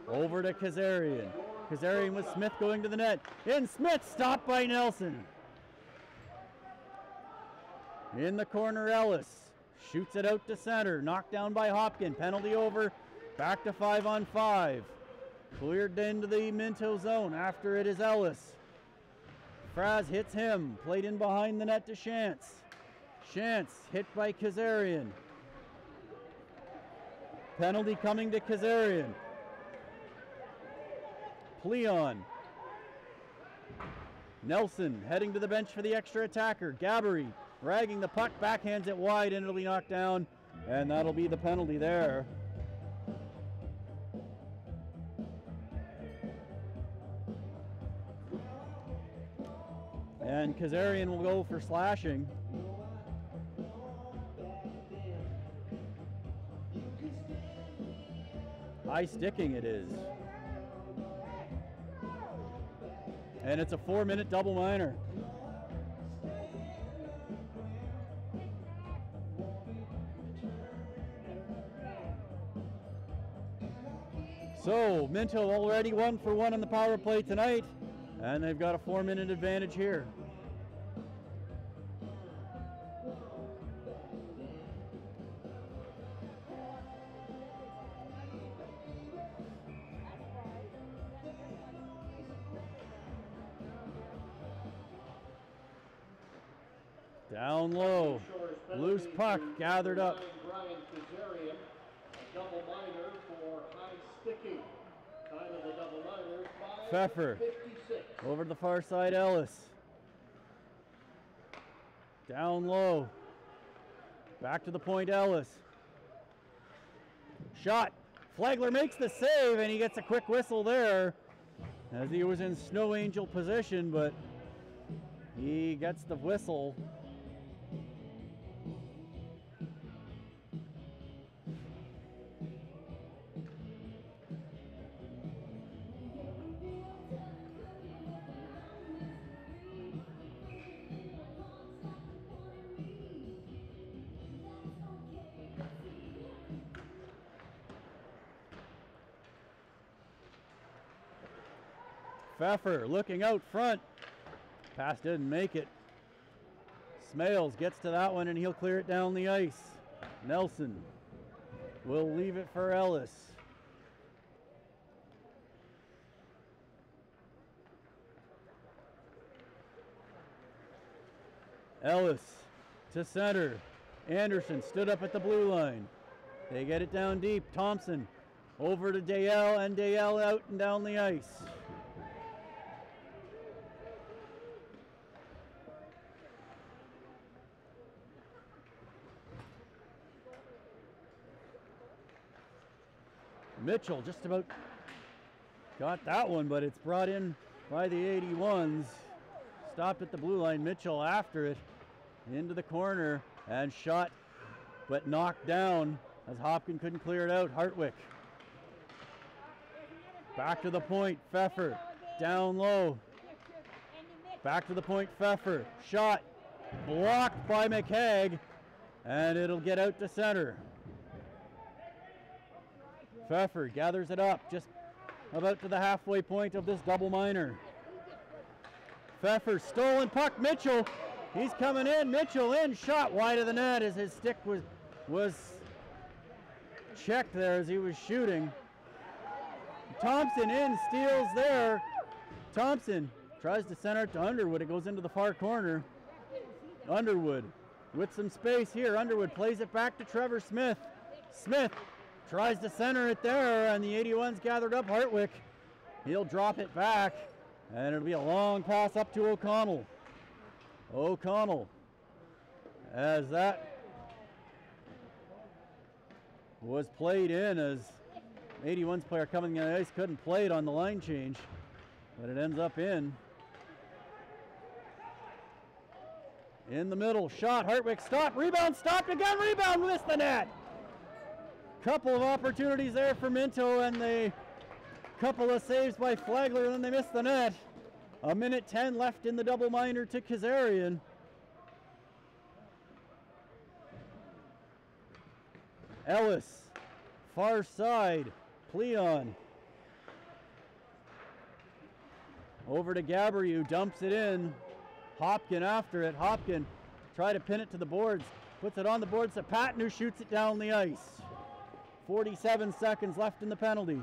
over to Kazarian. Kazarian with Smith going to the net. In Smith, stopped by Nelson. In the corner, Ellis shoots it out to center. Knocked down by Hopkins. Penalty over. Back to 5-on-5. Cleared into the Minto zone. After it is Ellis. Fraz hits him. Played in behind the net to Shantz. Shantz hit by Kazarian. Penalty coming to Kazarian. Pleon. Nelson heading to the bench for the extra attacker. Gabbery ragging the puck, backhands it wide, and it'll be knocked down, and that'll be the penalty there. And Kazarian will go for slashing. High sticking it is. And it's a 4-minute double minor. So Minto already 1 for 1 on the power play tonight, and they've got a 4-minute advantage here. Down low. Loose puck gathered up. Brian Kazarian, a double minor for high sticking. Time of the double minor, Pfeffer. 5:56. Over to the far side, Ellis. Down low. Back to the point, Ellis. Shot. Flagler makes the save, and he gets a quick whistle there as he was in snow angel position, but he gets the whistle. Pfeffer looking out front. Pass didn't make it. Smales gets to that one and he'll clear it down the ice. Nelson will leave it for Ellis. Ellis to center. Anderson stood up at the blue line. They get it down deep. Thompson over to Dale, and Dale out and down the ice. Mitchell just about got that one, but it's brought in by the 81s. Stopped at the blue line. Mitchell after it into the corner and shot, but knocked down as Hopkins couldn't clear it out. Hartwick back to the point. Pfeffer down low. Back to the point. Pfeffer shot blocked by McHagg, and it'll get out to center. Pfeffer gathers it up just about to the halfway point of this double minor. Pfeffer stolen puck. Mitchell, he's coming in. Mitchell in, shot wide of the net as his stick was checked there as he was shooting. Thompson in, steals there. Thompson tries to center it to Underwood. It goes into the far corner. Underwood with some space here. Underwood plays it back to Trevor Smith. Smith tries to center it there, and the 81s gathered up Hartwick. He'll drop it back, and it'll be a long pass up to O'Connell. O'Connell, as that was played in, as 81s player coming on the ice couldn't play it on the line change, but it ends up in the middle. Shot, Hartwick, stop, rebound, stopped again, rebound, missed the net. Couple of opportunities there for Minto, and a couple of saves by Flagler, and then they missed the net. 1:10 left in the double minor to Kazarian. Ellis, far side, Pleon. Over to Gabriel, dumps it in. Hopkin after it. Hopkin try to pin it to the boards. Puts it on the boards to Patton, who shoots it down the ice. 47 seconds left in the penalty.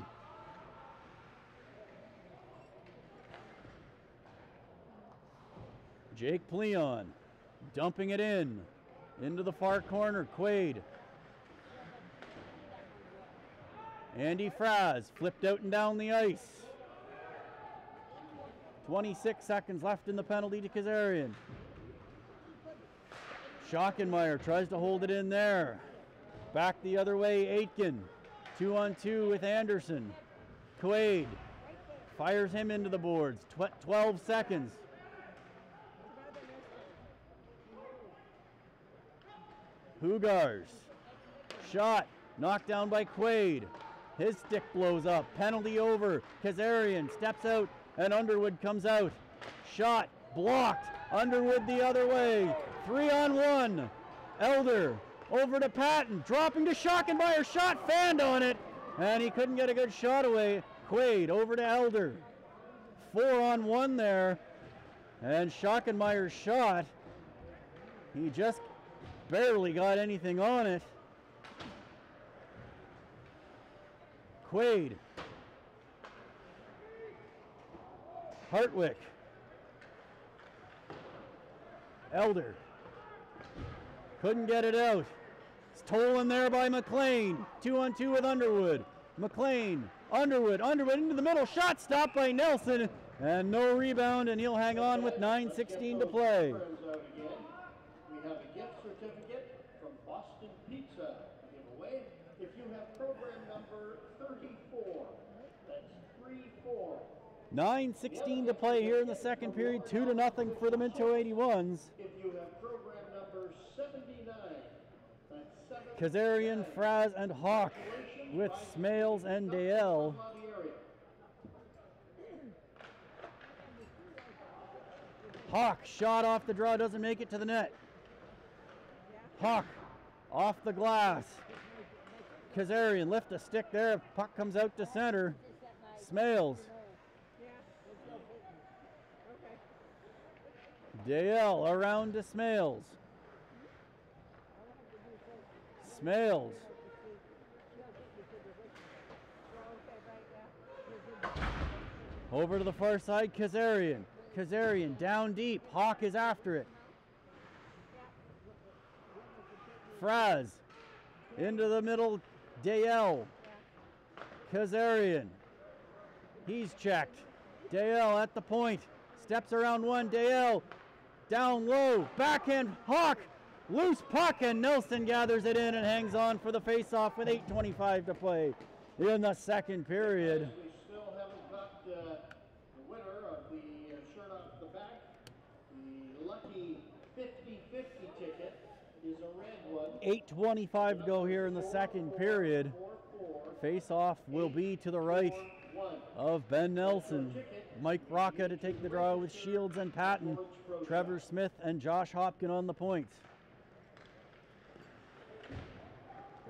Jake Pleon dumping it into the far corner. Quaid. Andy Fraz flipped out and down the ice. 26 seconds left in the penalty to Kazarian. Schockenmeyer tries to hold it in there. Back the other way, Aitken. 2-on-2 with Anderson. Quaid fires him into the boards. 12 seconds. Hugars. Shot. Knocked down by Quaid. His stick blows up. Penalty over. Kazarian steps out and Underwood comes out. Shot. Blocked. Underwood the other way. 3-on-1. Elder. Over to Patton, dropping to Schockenmeyer, shot fanned on it, and he couldn't get a good shot away. Quaid over to Elder. 4-on-1 there, and Schockenmeyer's shot, he just barely got anything on it. Quaid. Hartwick. Elder. Couldn't get it out. Stolen there by McLean. 2-on-2 with Underwood. McLean, Underwood into the middle. Shot stopped by Nelson. And no rebound, and he'll hang on with 9:16 to play. We have a gift certificate from Boston Pizza to give away. If you have program number 34, that's 34. 9:16 to play here in the second period. 2-0 for the Minto 81s. If you have program number 79, that's 7. Kazarian, Fraz, and Hawk with Smales and Dale. Hawk shot off the draw, doesn't make it to the net. Hawk off the glass. Kazarian lift a stick there. Puck comes out to center. Smales. Dale around to Smales. Smales. Over to the far side, Kazarian. Kazarian down deep. Hawk is after it. Fraz into the middle. Dale. Kazarian. He's checked. Dale at the point. Steps around one. Dale down low. Backhand. Hawk. Loose puck, and Nelson gathers it in and hangs on for the face-off with 8:25 to play in the second period. We still haven't got the winner of the shirt off the back. The lucky 50-50 ticket is a red one. 8:25 to go here in the second period. Face-off will be to the right of Ben Nelson. Mike Rocca to take the draw with Shields and Patton. Trevor Smith and Josh Hopkin on the points.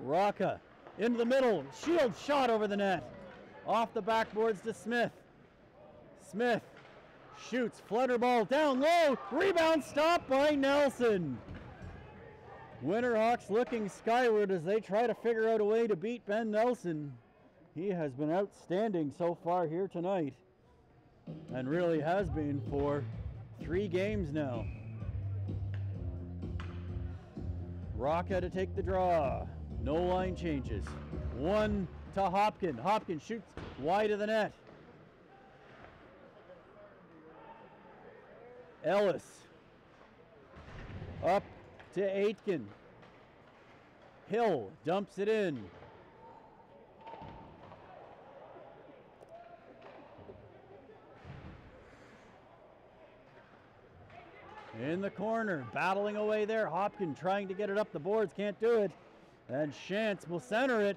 Rocca into the middle. Shields shot over the net. Off the backboards to Smith. Smith shoots. Flutter ball down low. Rebound stopped by Nelson. Winterhawks looking skyward as they try to figure out a way to beat Ben Nelson. He has been outstanding so far here tonight, and really has been for 3 games now. Rocca to take the draw. No line changes. One to Hopkin. Hopkin shoots wide of the net. Ellis up to Aitken. Hill dumps it in. In the corner, battling away there. Hopkin trying to get it up the boards, can't do it. And Shantz will center it.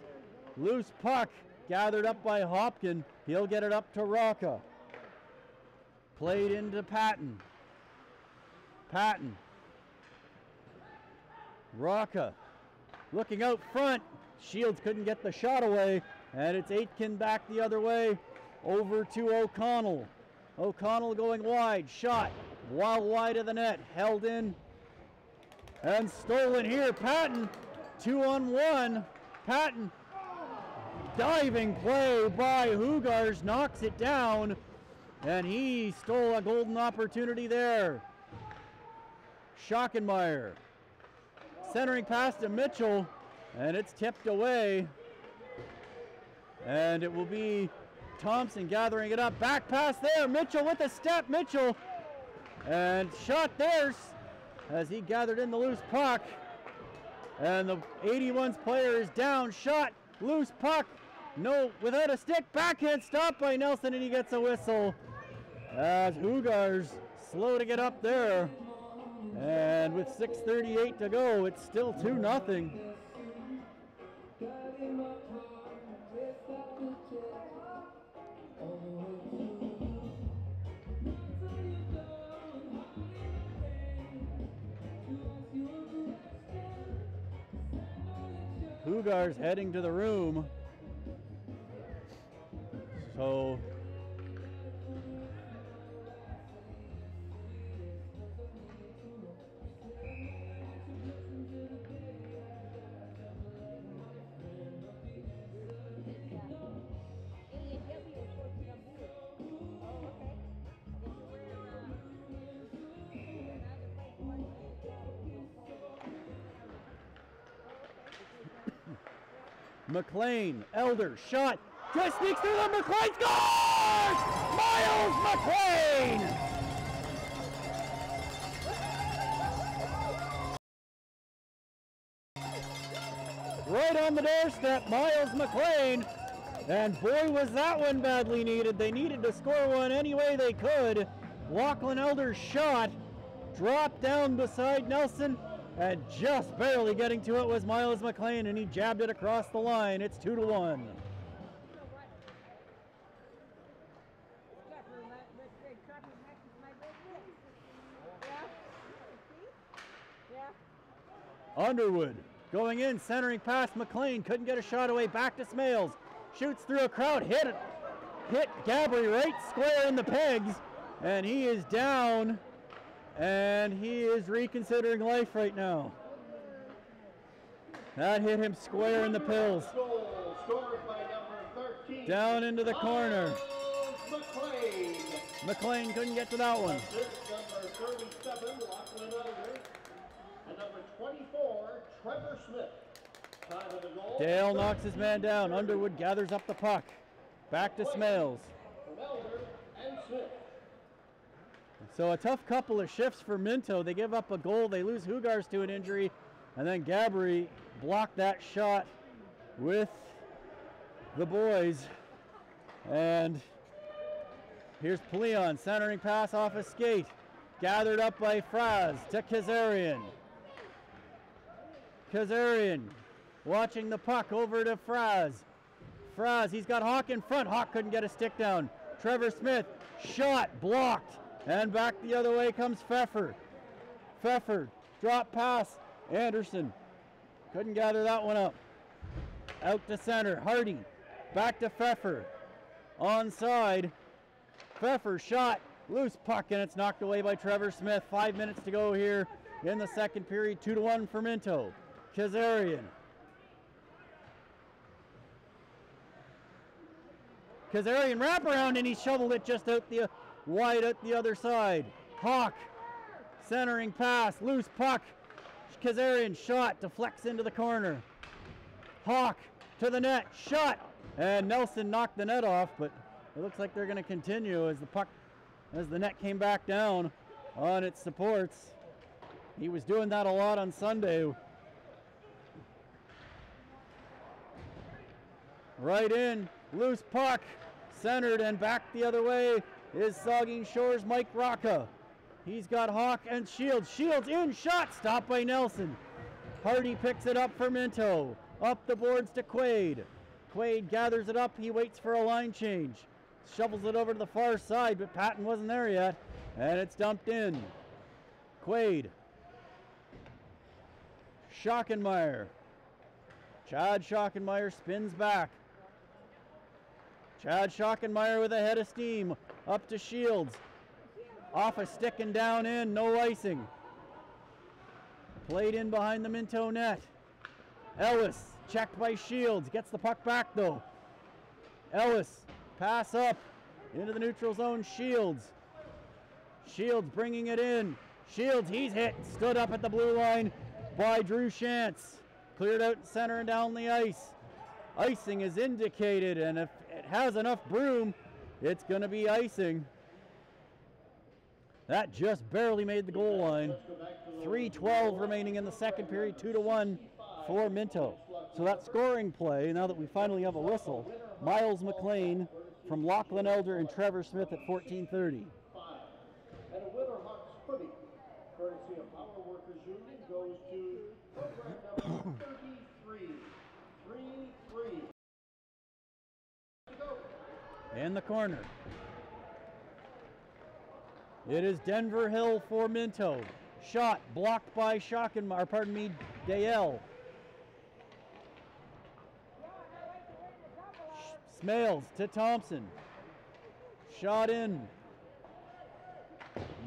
Loose puck gathered up by Hopkin. He'll get it up to Rocca. Played into Patton. Patton. Rocca looking out front. Shields couldn't get the shot away. And it's Aitken back the other way over to O'Connell. O'Connell going wide. Shot well wide of the net. Held in and stolen here. Patton 2-on-1. Patton diving play by Hugars, knocks it down, and he stole a golden opportunity there. Schockenmeyer centering pass to Mitchell, and it's tipped away, and it will be Thompson gathering it up. Back pass there. Mitchell with a step. Mitchell, and shot there as he gathered in the loose puck. And the 81s player is down. Shot, loose puck. No, without a stick. Backhand stop by Nelson, and he gets a whistle. As Hugars slow to get up there. And with 6:38 to go, it's still 2-0. Hugars heading to the room. So McLean, Elder, shot, just sneaks through them, McLean scores! Miles McLean! Right on the doorstep, Miles McLean. And boy, was that one badly needed. They needed to score one any way they could. Lachlan Elder's shot dropped down beside Nelson, and just barely getting to it was Miles McLean, and he jabbed it across the line. It's 2-1. Underwood going in, centering past McLean, couldn't get a shot away, back to Smales, shoots through a crowd, hit Gabry right square in the pegs, and he is down, and he is reconsidering life right now. That hit him square in the pills. Down into the corner. McLean couldn't get to that one. Number 37, Lachlan Elder. And number 24, Trevor Smith. Time of the goal. Dale knocks his man down. Underwood gathers up the puck. Back to Smales. From Elder and Smith. So a tough couple of shifts for Minto. They give up a goal. They lose Hugars to an injury. And then Gabry blocked that shot with the boys. And here's Pleon, centering pass off a skate. Gathered up by Fraz to Kazarian. Kazarian watching the puck over to Fraz. Fraz, he's got Hawk in front. Hawk couldn't get a stick down. Trevor Smith, shot, blocked. And back the other way comes Pfeffer. Pfeffer, drop pass. Anderson couldn't gather that one up. Out to center, Hardy. Back to Pfeffer. Onside. Pfeffer shot, loose puck, and it's knocked away by Trevor Smith. 5 minutes to go here in the second period. 2-1 for Minto. Kazarian. Kazarian wraparound, and he shoveled it just out the wide out the other side. Hawk centering pass, loose puck. Kazarian shot, deflects into the corner. Hawk to the net, shot, and Nelson knocked the net off, but it looks like they're going to continue as the net came back down on its supports. He was doing that a lot on Sunday. Right in, loose puck, centered, and back the other way is Saugeen Shores' Mike Rocca. He's got Hawk and Shields. Shields in, shot, stopped by Nelson. Hardy picks it up for Minto. Up the boards to Quaid. Quaid gathers it up, he waits for a line change. Shovels it over to the far side, but Patton wasn't there yet, and it's dumped in. Quaid. Schockenmeyer. Chad Schockenmeyer spins back. Chad Schockenmeyer with a head of steam. Up to Shields. Off a stick and down in, no icing. Played in behind the Minto net. Ellis, checked by Shields, gets the puck back though. Ellis, pass up into the neutral zone, Shields. Shields bringing it in. Shields, he's hit, stood up at the blue line by Drew Shantz. Cleared out center and down the ice. Icing is indicated, and if it has enough broom, it's going to be icing. That just barely made the goal line. 3:12 remaining in the second period, 2-1 for Minto. So that scoring play, now that we finally have a whistle, Miles McLean from Lachlan Elder and Trevor Smith at 14:30. And a Winterhawks hoodie, courtesy of Power Workers Union, goes to program number 33. In the corner. It is Denver Hill for Minto. Shot blocked by Dale. Smales to Thompson. Shot in.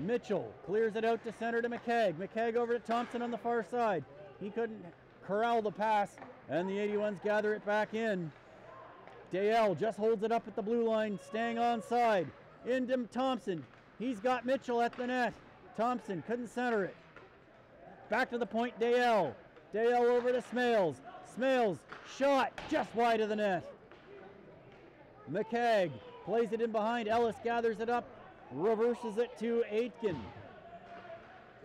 Mitchell clears it out to center to McKegg. McKegg over to Thompson on the far side. He couldn't corral the pass, and the 81s gather it back in. Dale just holds it up at the blue line, staying onside. Into Thompson. He's got Mitchell at the net. Thompson couldn't center it. Back to the point, Dale. Dale over to Smales. Smales, shot just wide of the net. McKegg plays it in behind. Ellis gathers it up, reverses it to Aitken.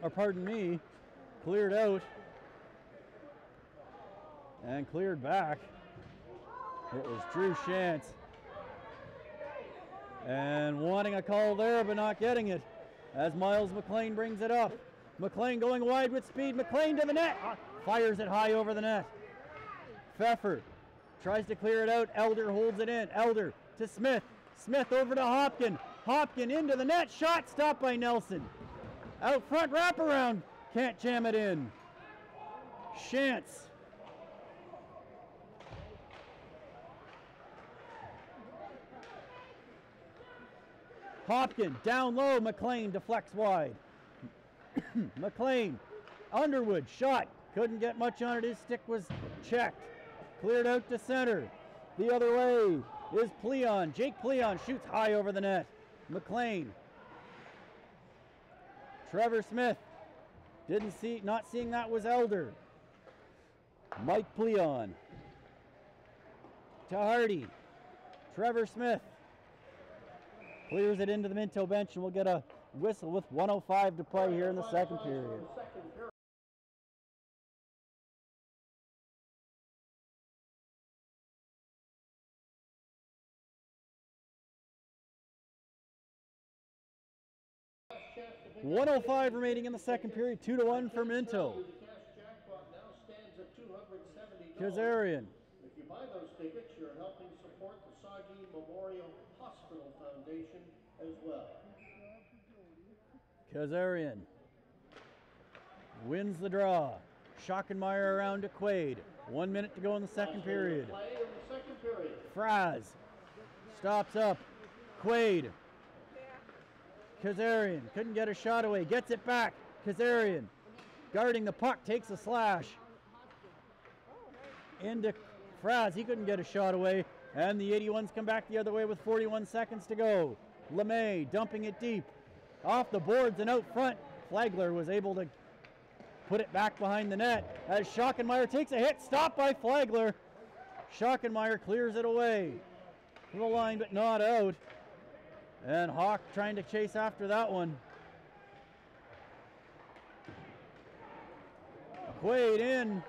Or pardon me, cleared out. And cleared back. It was Drew Shantz. And wanting a call there, but not getting it. As Miles McLean brings it up. McLean going wide with speed. McLean to the net. Fires it high over the net. Pfeffer tries to clear it out. Elder holds it in. Elder to Smith. Smith over to Hopkin. Hopkin into the net. Shot stopped by Nelson. Out front, wraparound. Can't jam it in. Shantz. Hopkin down low. McLean deflects wide. McLean. Underwood shot. Couldn't get much on it. His stick was checked. Cleared out to center. The other way is Pleon. Jake Pleon shoots high over the net. McLean. Trevor Smith. Not seeing that was Elder. Mike Pleon. To Hardy. Trevor Smith. Clears it into the Minto bench, and we'll get a whistle with 1:05 to play here in the second period. .105 remaining in the second period, 2-1 for Minto. Kazarian. If you buy those tickets, you're helping support the Saugeen Memorial Hospital Foundation as well. Kazarian wins the draw. Schockenmeyer around to Quaid. 1 minute to go in the second period. Fraz stops up. Quaid. Kazarian couldn't get a shot away. Gets it back. Kazarian guarding the puck. Takes a slash. Into Fraz. He couldn't get a shot away. And the 81s come back the other way with 41 seconds to go. LeMay dumping it deep. Off the boards and out front. Flagler was able to put it back behind the net as Schockenmeyer takes a hit. Stopped by Flagler. Schockenmeyer clears it away to the line but not out. And Hawk trying to chase after that one. Quaid in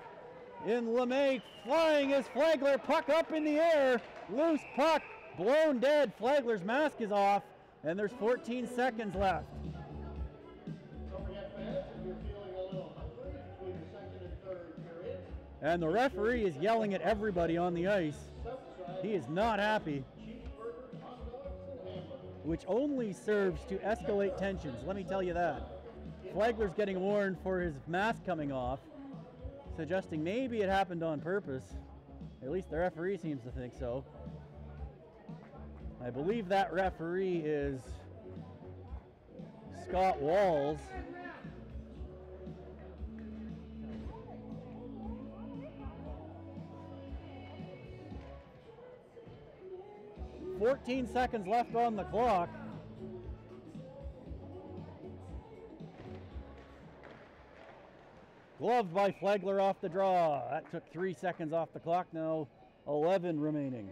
LeMay, flying as Flagler, puck up in the air, loose puck, blown dead. Flagler's mask is off, and there's 14 seconds left. Don't forget, fans, if you're feeling a little hungry between the second and third period. And the referee is yelling at everybody on the ice. He is not happy, which only serves to escalate tensions, let me tell you that. Flagler's getting warned for his mask coming off, suggesting maybe it happened on purpose. At least the referee seems to think so. I believe that referee is Scott Walls. .14 seconds left on the clock. Gloved by Flagler off the draw. That took 3 seconds off the clock. Now 11 remaining.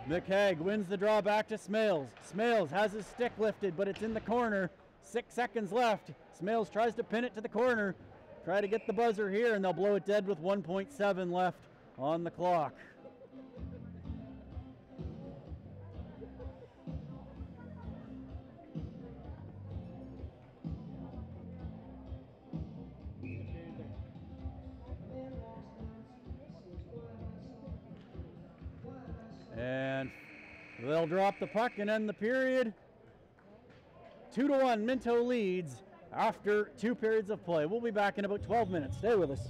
McKegg wins the draw back to Smales. Smales has his stick lifted, but it's in the corner. 6 seconds left. Smales tries to pin it to the corner. Try to get the buzzer here, and they'll blow it dead with 1.7 left on the clock. And they'll drop the puck and end the period. 2-1, Minto leads after 2 periods of play. We'll be back in about 12 minutes. Stay with us.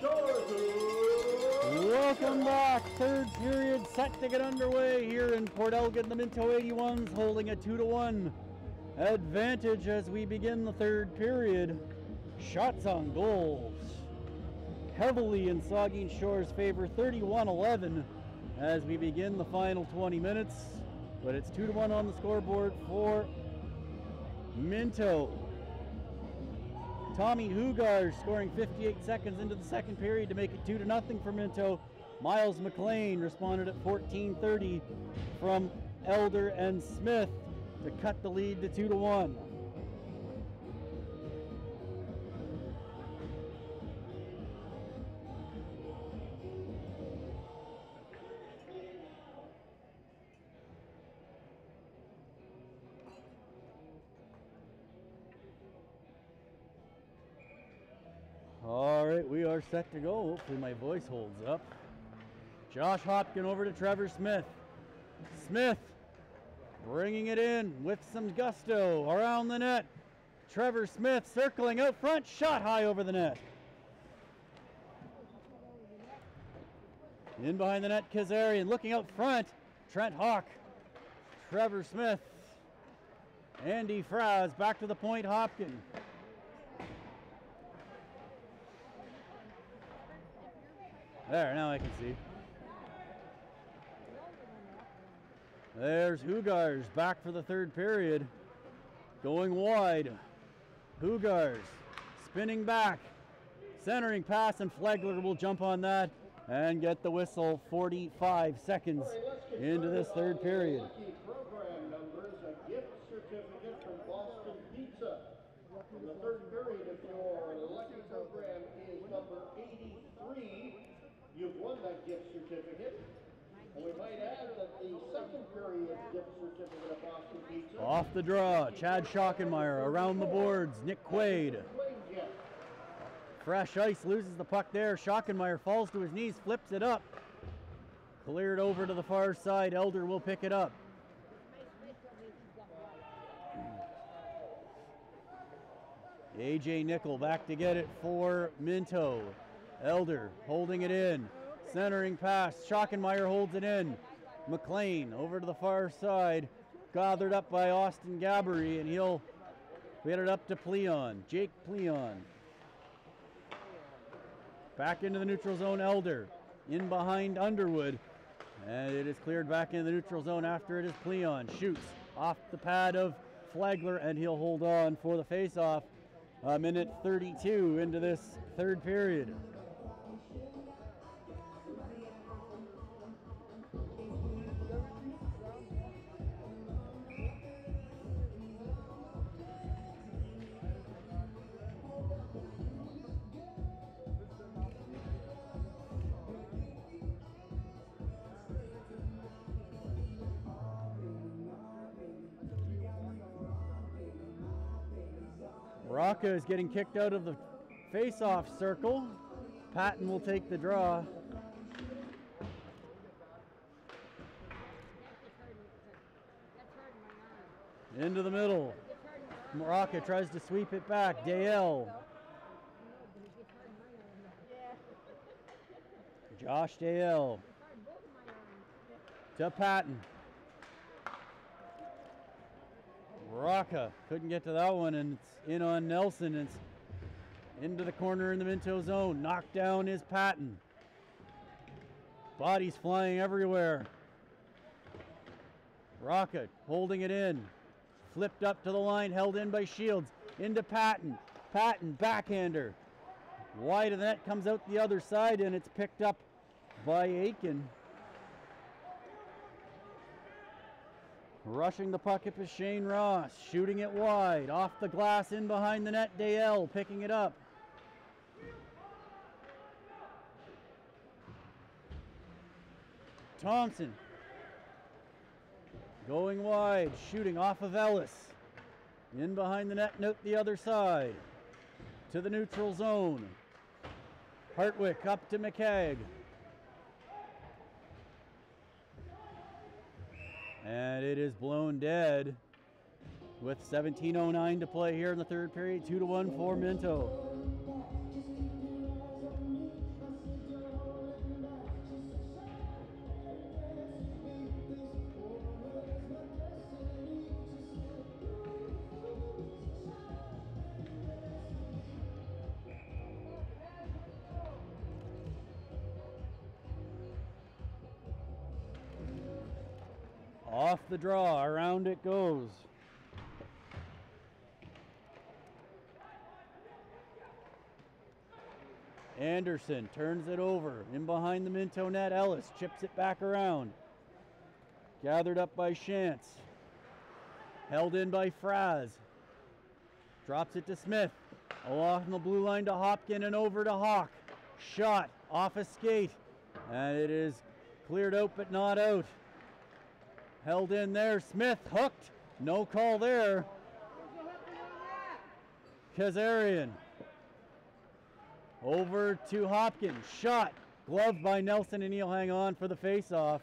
Shores. Welcome back. Third period set to get underway here in Port Elgin. The Minto 81s holding a 2-1 advantage as we begin the third period. Shots on goals heavily in Saugeen Shores' favor, 31-11 as we begin the final 20 minutes. But it's 2-1 on the scoreboard for Minto. Tommy Hugar scoring 58 seconds into the second period to make it 2-0 for Minto. Miles McLean responded at 14:30 from Elder and Smith to cut the lead to 2-1. All right, we are set to go. Hopefully my voice holds up. Josh Hopkin over to Trevor Smith. Smith bringing it in with some gusto around the net. Trevor Smith circling out front, shot high over the net. In behind the net, Kazarian looking out front. Trent Hawk, Trevor Smith, Andy Fraz back to the point, Hopkin. There, now I can see. There's Hugars back for the third period. Going wide. Hugars spinning back. Centering pass, and Flegler will jump on that and get the whistle. 45 seconds into this third period. Lucky program numbers, a gift certificate from Boston Pizza. In the third period, if your lucky program is number 83, you've won that gift certificate. And we might add that the second period gift certificate of Boston Pizza. Off the draw, Chad Schockenmeyer around the boards, Nick Quaid. Fresh ice, loses the puck there. Schockenmeyer falls to his knees, flips it up. Cleared over to the far side, Elder will pick it up. AJ Nickel back to get it for Minto. Elder holding it in. Centering pass. Schockenmeyer holds it in. McLean over to the far side. Gathered up by Austin Gabbery, and he'll get it up to Pleon. Jake Pleon. Back into the neutral zone, Elder. In behind Underwood. And it is cleared back into the neutral zone after it is Pleon. Shoots off the pad of Flagler, and he'll hold on for the face-off. Minute 32 into this third period. Rocca is getting kicked out of the face-off circle. Patton will take the draw. Into the middle. Rocca tries to sweep it back. Dale. Josh Dale. To Patton. Rocca couldn't get to that one, and it's in on Nelson. It's into the corner in the Minto zone. Knocked down is Patton. Bodies flying everywhere. Rocca holding it in. Flipped up to the line, held in by Shields. Into Patton. Patton, backhander. Wide of the net, comes out the other side, and it's picked up by Aiken. Rushing the puck up is Shane Ross, shooting it wide, off the glass, in behind the net, Dale picking it up. Thompson going wide, shooting off of Ellis. In behind the net, note the other side. To the neutral zone. Hartwick up to McCagg. And it is blown dead with 17:09 to play here in the third period. 2-1 for Minto. Off the draw, around it goes. Anderson turns it over. In behind the Minto net, Ellis chips it back around. Gathered up by Shantz. Held in by Fraz. Drops it to Smith. Along the blue line to Hopkin and over to Hawk. Shot off a skate. And it is cleared out but not out. Held in there. Smith hooked. No call there. Kazarian. Over to Hopkins. Shot. Gloved by Nelson, and he'll hang on for the face-off.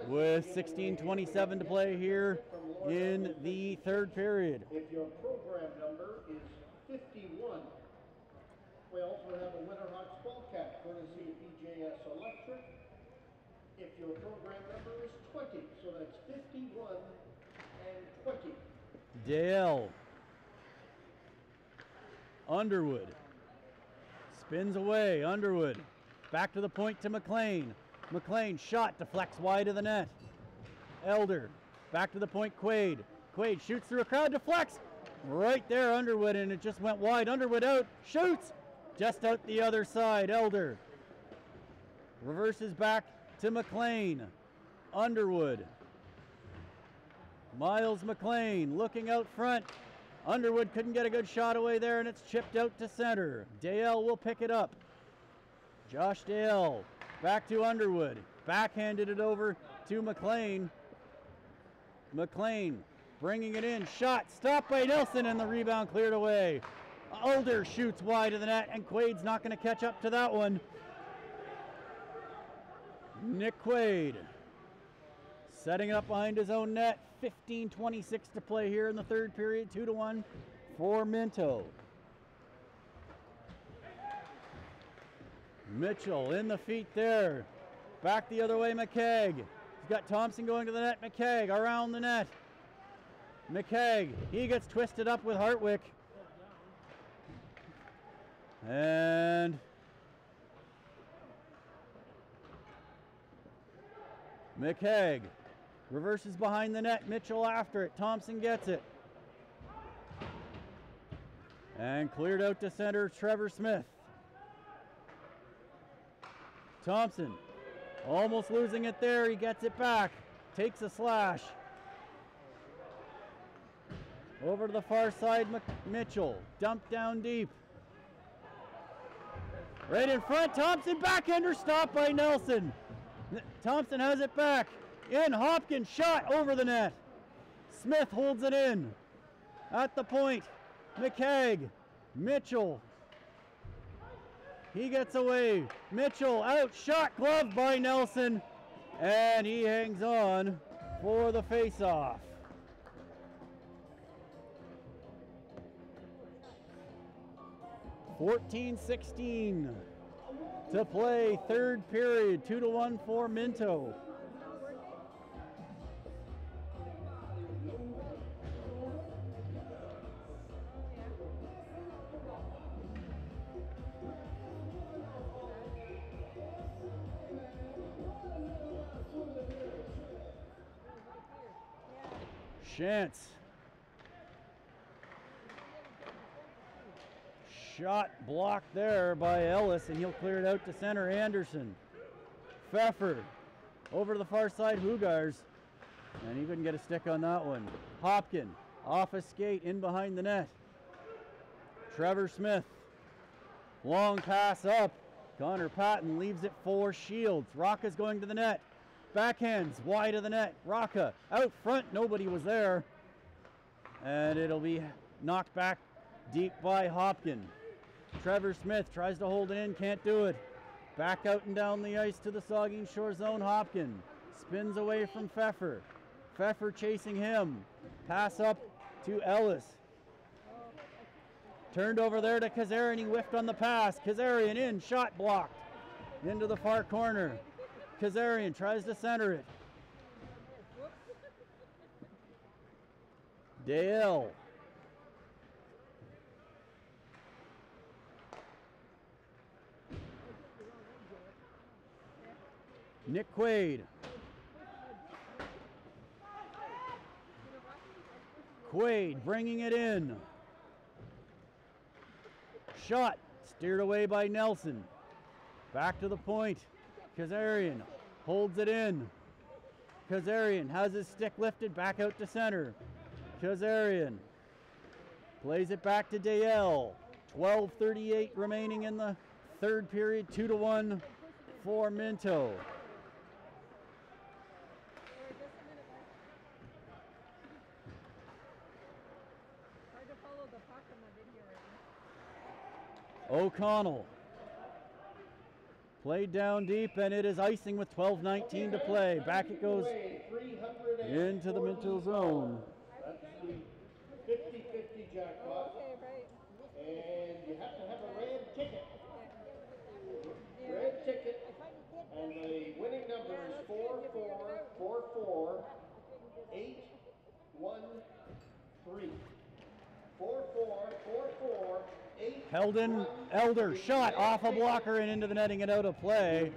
With 16:27 to play here in the third period. If your program number is 51, we also have a Winterhawks ball cap courtesy of BJS Electric. If your program number is 20, so that's 51 and 20. Dale. Underwood. Spins away. Underwood. Back to the point to McLean. McLean shot deflects wide of the net. Elder. Back to the point. Quaid. Quaid shoots through a crowd. Deflects. Right there, Underwood, and it just went wide. Underwood out. Shoots. Just out the other side. Elder. Reverses back to McLean. Underwood. Miles McLean looking out front. Underwood couldn't get a good shot away there, and it's chipped out to center. Dale will pick it up. Josh Dale back to Underwood. Backhanded it over to McLean. McLean bringing it in. Shot stopped by Nelson, and the rebound cleared away. Elder shoots wide of the net, and Quaid's not going to catch up to that one. Nick Quaid setting it up behind his own net. 15:26 to play here in the third period. 2-1 for Minto. Mitchell in the feet there. Back the other way, McKegg. He's got Thompson going to the net. McKegg around the net. McKegg, he gets twisted up with Hartwick. And McKegg reverses behind the net. Mitchell after it. Thompson gets it. And cleared out to center, Trevor Smith. Thompson almost losing it there. He gets it back. Takes a slash. Over to the far side, Mitchell. Dumped down deep. Right in front, Thompson. Backhander stopped by Nelson. Thompson has it back. In, Hopkins shot over the net. Smith holds it in. At the point, McKegg. Mitchell. He gets away. Mitchell out, shot gloved by Nelson. And he hangs on for the face-off. $14-16 to play third period. 2-1 for Minto. Shantz. Shot blocked there by Ellis, and he'll clear it out to center. Anderson. Pfeffer. Over to the far side, Hugars. And he couldn't get a stick on that one. Hopkin. Off a skate, in behind the net. Trevor Smith. Long pass up. Connor Patton leaves it for Shields. Rocca's going to the net. Backhands wide of the net. Rocca out front. Nobody was there. And it'll be knocked back deep by Hopkin. Trevor Smith tries to hold it in. Can't do it. Back out and down the ice to the Saugeen Shores zone. Hopkin spins away from Pfeffer. Pfeffer chasing him. Pass up to Ellis. Turned over there to Kazarian. He whiffed on the pass. Kazarian in. Shot blocked. Into the far corner. Kazarian tries to center it. Dale. Nick Quaid. Quaid bringing it in. Shot steered away by Nelson. Back to the point. Kazarian holds it in. Kazarian has his stick lifted back out to center. Kazarian plays it back to Dale. 12:38 remaining in the third period. 2-1 for Minto. O'Connell played down deep, and it is icing with 12:19 to play. Back it goes into the Minto zone. That's the 50-50 jackpot. And you have to have a red ticket. Red ticket. And the winning number is 4444813. 4444813. Heldon Elder shot off a blocker and into the netting and out of play.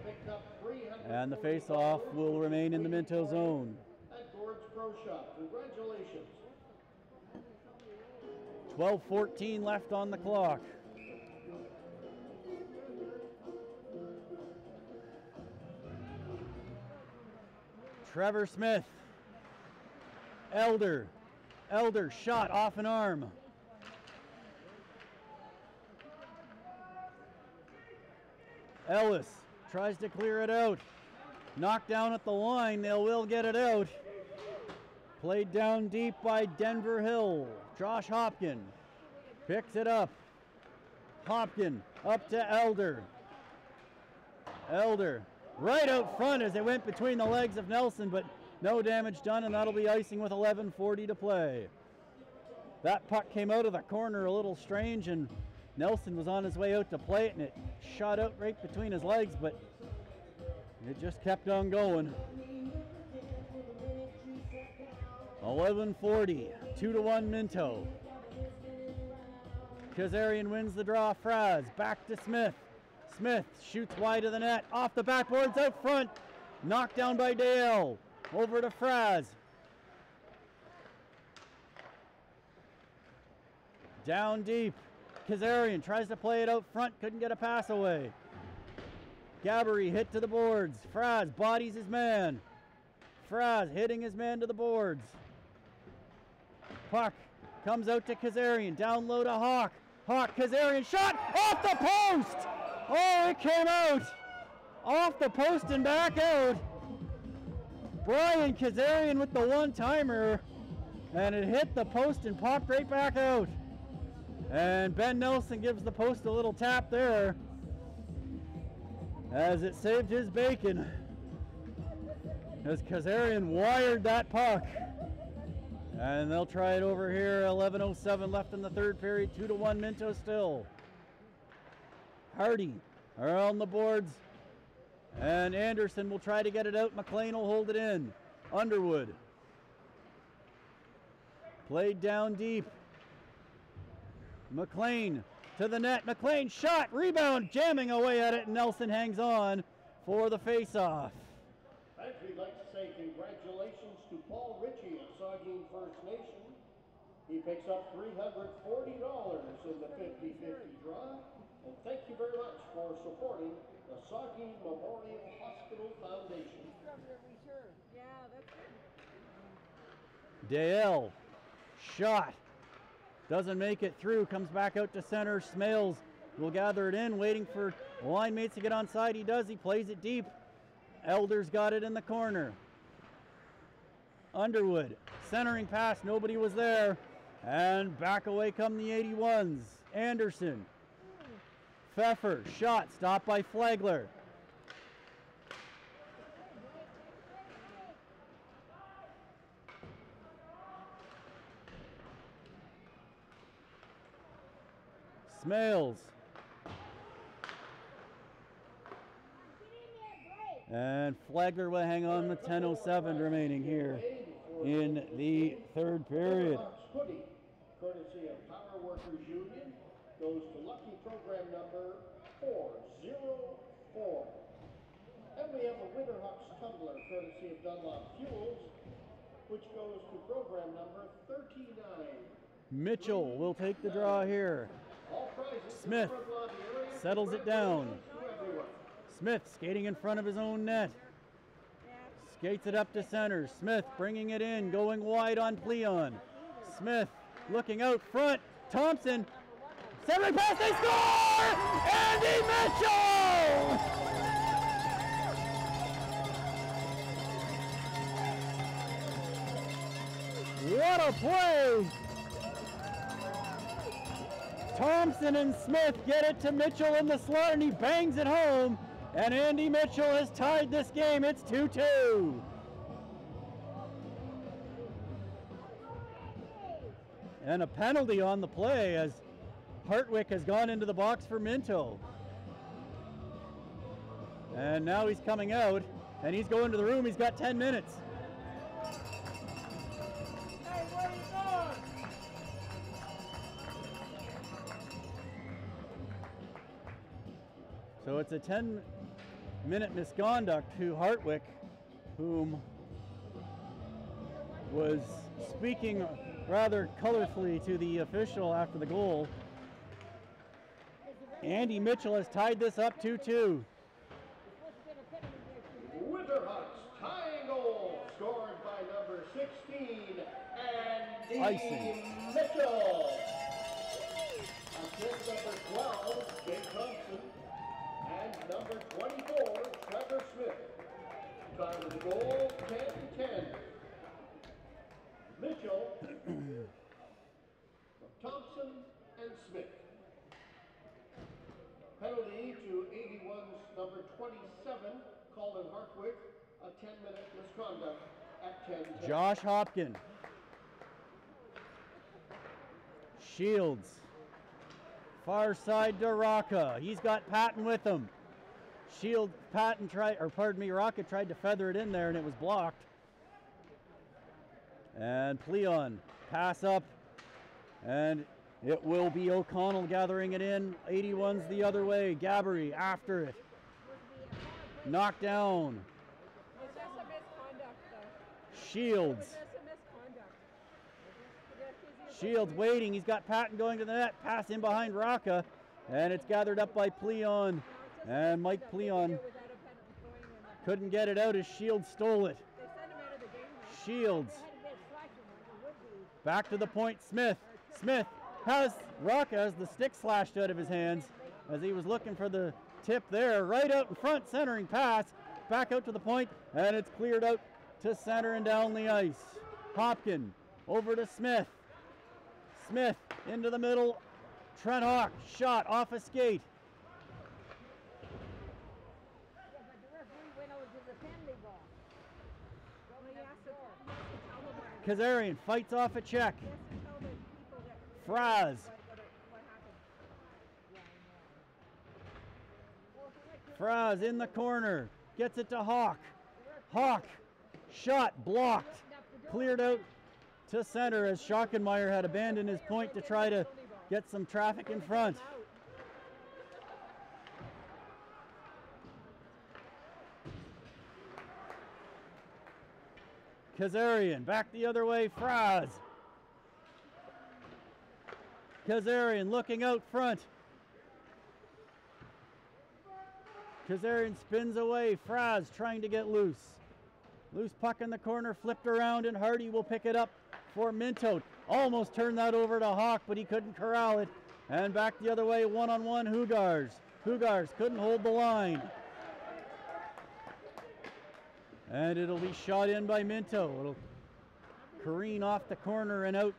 And the face-off will remain in the Minto zone. At Gord's Pro Shop. Congratulations. 12:14 left on the clock. Trevor Smith. Elder shot off an arm. Ellis tries to clear it out. Knocked down at the line. They will get it out. Played down deep by Denver Hill. Josh Hopkin picks it up. Hopkin up to Elder. Elder right out front as it went between the legs of Nelson, but no damage done, and that'll be icing with 11:40 to play. That puck came out of the corner a little strange, and Nelson was on his way out to play it, and it shot out right between his legs, but it just kept on going. 11:40, 2-1 Minto. Kazarian wins the draw. Fraz back to Smith. Smith shoots wide of the net, off the backboards, out front. Knocked down by Dale. Over to Fraz. Down deep. Kazarian tries to play it out front, couldn't get a pass away. Gabbery hit to the boards. Fraz bodies his man. Fraz hitting his man to the boards. Puck comes out to Kazarian. Down low to Hawk. Hawk, Kazarian shot off the post! Oh, it came out! Off the post and back out. Brian Kazarian with the one-timer. And it hit the post and popped right back out. And Ben Nelson gives the post a little tap there as it saved his bacon, as Kazarian wired that puck. And they'll try it over here. 11:07 left in the third period. 2-1 Minto still. Hardy are on the boards, and Anderson will try to get it out. McLean will hold it in. Underwood played down deep. McLean to the net. McLean shot, rebound, jamming away at it, and Nelson hangs on for the face-off. Thank you. We'd like to say congratulations to Paul Ritchie of Saugeen First Nation. He picks up $340 in the 50-50 draw. And thank you very much for supporting the Saugeen Memorial Hospital Foundation. Yeah, that's good. Dale shot. Doesn't make it through, comes back out to center. Smales will gather it in, waiting for line mates to get on side. He does, he plays it deep. Elder's got it in the corner. Underwood, centering pass, nobody was there. And back away come the 81s. Anderson. Pfeffer, shot, stopped by Flagler. Smales. And Flagler will hang on with 10:07 remaining here in the third period. Hoodie, courtesy of Power Workers Union, goes to lucky program number 404. And we have a Winterhawks tumbler, courtesy of Dunlop Fuels, which goes to program number 39. Mitchell will take the draw here. All prizes Smith in the front lobby area. settles it down. Congratulations to everyone. Smith skating in front of his own net. Skates it up to center. Smith bringing it in, going wide on Pleon. Smith looking out front. Thompson, centering pass, they score! Andy Mitchell! What a play! Thompson and Smith get it to Mitchell in the slot, and he bangs it home. And Andy Mitchell has tied this game. It's 2-2. And a penalty on the play as Hartwick has gone into the box for Minto. And now he's coming out, and he's going to the room. He's got 10 minutes. Hey, where are you going? So it's a 10-minute misconduct to Hartwick, whom was speaking rather colorfully to the official after the goal. Andy Mitchell has tied this up 2-2. Winterhawks tying goal scored by number 16, Andy Icing. Mitchell. Assist number 12, Jake Thompson, and number 24, Trevor Smith. Time of the goal, 10-10. Mitchell, Thompson, and Smith. Penalty to 81's number 27, Colin Hartwick, a 10-minute misconduct at 10-10. Josh Hopkin. Shields. Far side to Rocca. He's got Patton with him. Rocca tried to feather it in there and it was blocked. And Pleon, pass up, and it will be O'Connell gathering it in. 81's the other way. Gabbery after it. Knocked down. It's just a misconduct, though. Shields. It's just a misconduct. Shields waiting. He's got Patton going to the net. Pass in behind Rocca, and it's gathered up by Pleon. And Mike Pleon couldn't get it out as Shields stole it. They sent him out of the game. Shields. Back to the point, Smith. Smith has Rocca has the stick slashed out of his hands as he was looking for the tip there. Right out in front, centering pass. Back out to the point, and it's cleared out to center and down the ice. Hopkin over to Smith. Smith into the middle. Trent Hawk shot off a skate. Yeah, but the referee went over to the penalty box. Well, he has to tell them Kazarian fights off a check. he has to tell the people that Fraz. what happened. Fraz in the corner. Gets it to Hawk. Hawk. Shot blocked. Cleared out to center as Schockenmeyer had abandoned his point to try to get some traffic in front. Kazarian back the other way. Fraz. Kazarian looking out front. Kazarian spins away. Fraz trying to get loose. Loose puck in the corner, flipped around, and Hardy will pick it up for Minto. Almost turned that over to Hawk, but he couldn't corral it. And back the other way, one-on-one, Hugars. Hugars couldn't hold the line. And it'll be shot in by Minto. It'll careen off the corner and out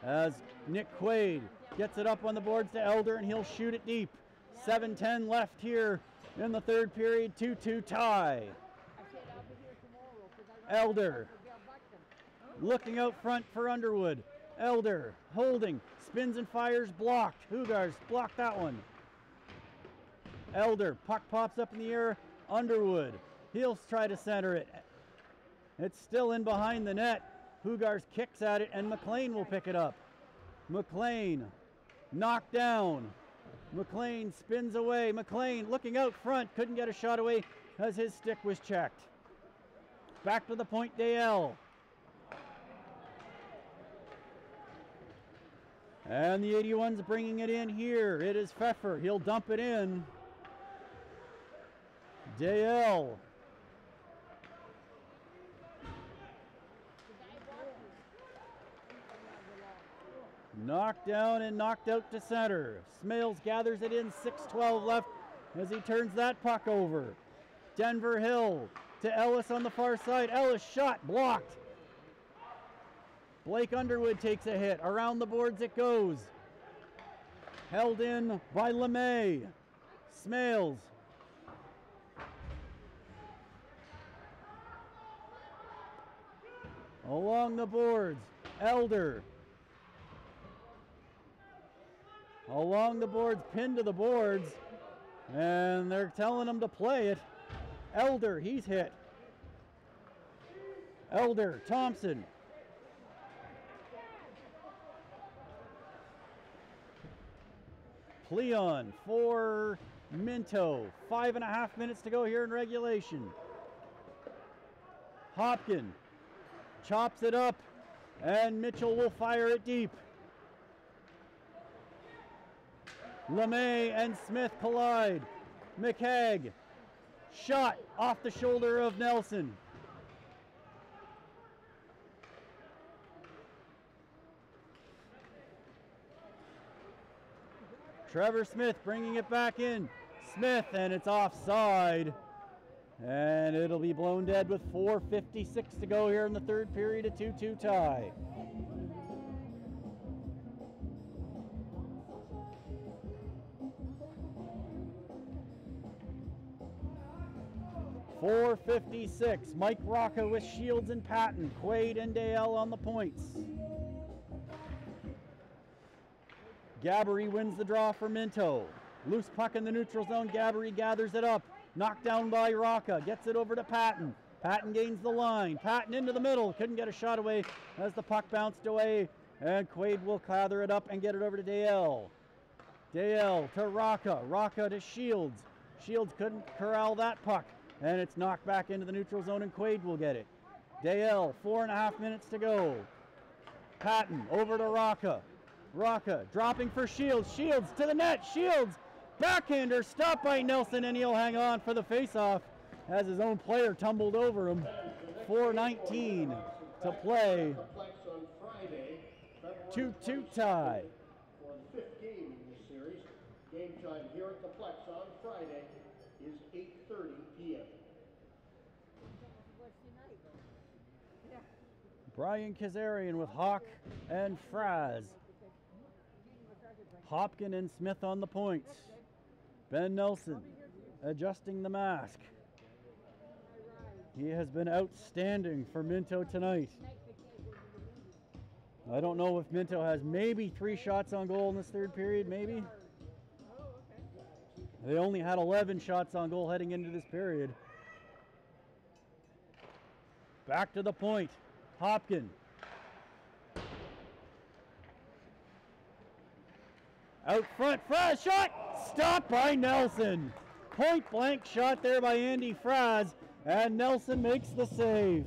as Nick Quaid gets it up on the boards to Elder, and he'll shoot it deep. 7:10 left here in the third period, 2-2 tie. Elder looking out front for Underwood. Elder holding, spins and fires, blocked. Hugars blocked that one. Elder, puck pops up in the air. Underwood, he'll try to center it. It's still in behind the net. Hugars kicks at it, and McLean will pick it up. McLean knocked down. McLean spins away. McLean looking out front, couldn't get a shot away as his stick was checked. Back to the point, Dale. And the 81's bringing it in here. It is Pfeffer. He'll dump it in. Dale. Knocked down and knocked out to center. Smales gathers it in, 6:12 left as he turns that puck over. Denver Hill to Ellis on the far side. Ellis shot, blocked. Blake Underwood takes a hit. Around the boards it goes. Held in by LeMay. Smales. Along the boards, Elder. Along the boards, pinned to the boards, and they're telling him to play it. Elder, he's hit. Elder, Thompson. Pleon for Minto. 5.5 minutes to go here in regulation. Hopkin chops it up, and Mitchell will fire it deep. LeMay and Smith collide. McHagg, shot off the shoulder of Nelson. Trevor Smith bringing it back in. Smith, and it's offside. And it'll be blown dead with 4:56 to go here in the third period, a 2-2 tie. .456, Mike Rocca with Shields and Patton, Quaid and Dale on the points. Gabbery wins the draw for Minto. Loose puck in the neutral zone, Gabbery gathers it up. Knocked down by Rocca, gets it over to Patton. Patton gains the line. Patton into the middle, couldn't get a shot away as the puck bounced away. And Quaid will gather it up and get it over to Dale. Dale to Rocca, Rocca to Shields. Shields couldn't corral that puck. And it's knocked back into the neutral zone, and Quaid will get it. Dale, 4.5 minutes to go. Patton over to Rocca. Rocca dropping for Shields. Shields to the net. Shields, backhander, stopped by Nelson, and he'll hang on for the faceoff as his own player tumbled over him. 4:19 to play. 2-2 tie. For the 5th game in this series, game time here at the Plex on Friday is 8:30 p.m. Brian Kazarian with Hawk and Fraz. Hopkin and Smith on the points. Ben Nelson adjusting the mask. He has been outstanding for Minto tonight. I don't know if Minto has maybe 3 shots on goal in this third period, maybe. They only had 11 shots on goal heading into this period. Back to the point. Hopkin. Out front, Fraz shot! Stopped by Nelson. Point blank shot there by Andy Fraz, and Nelson makes the save.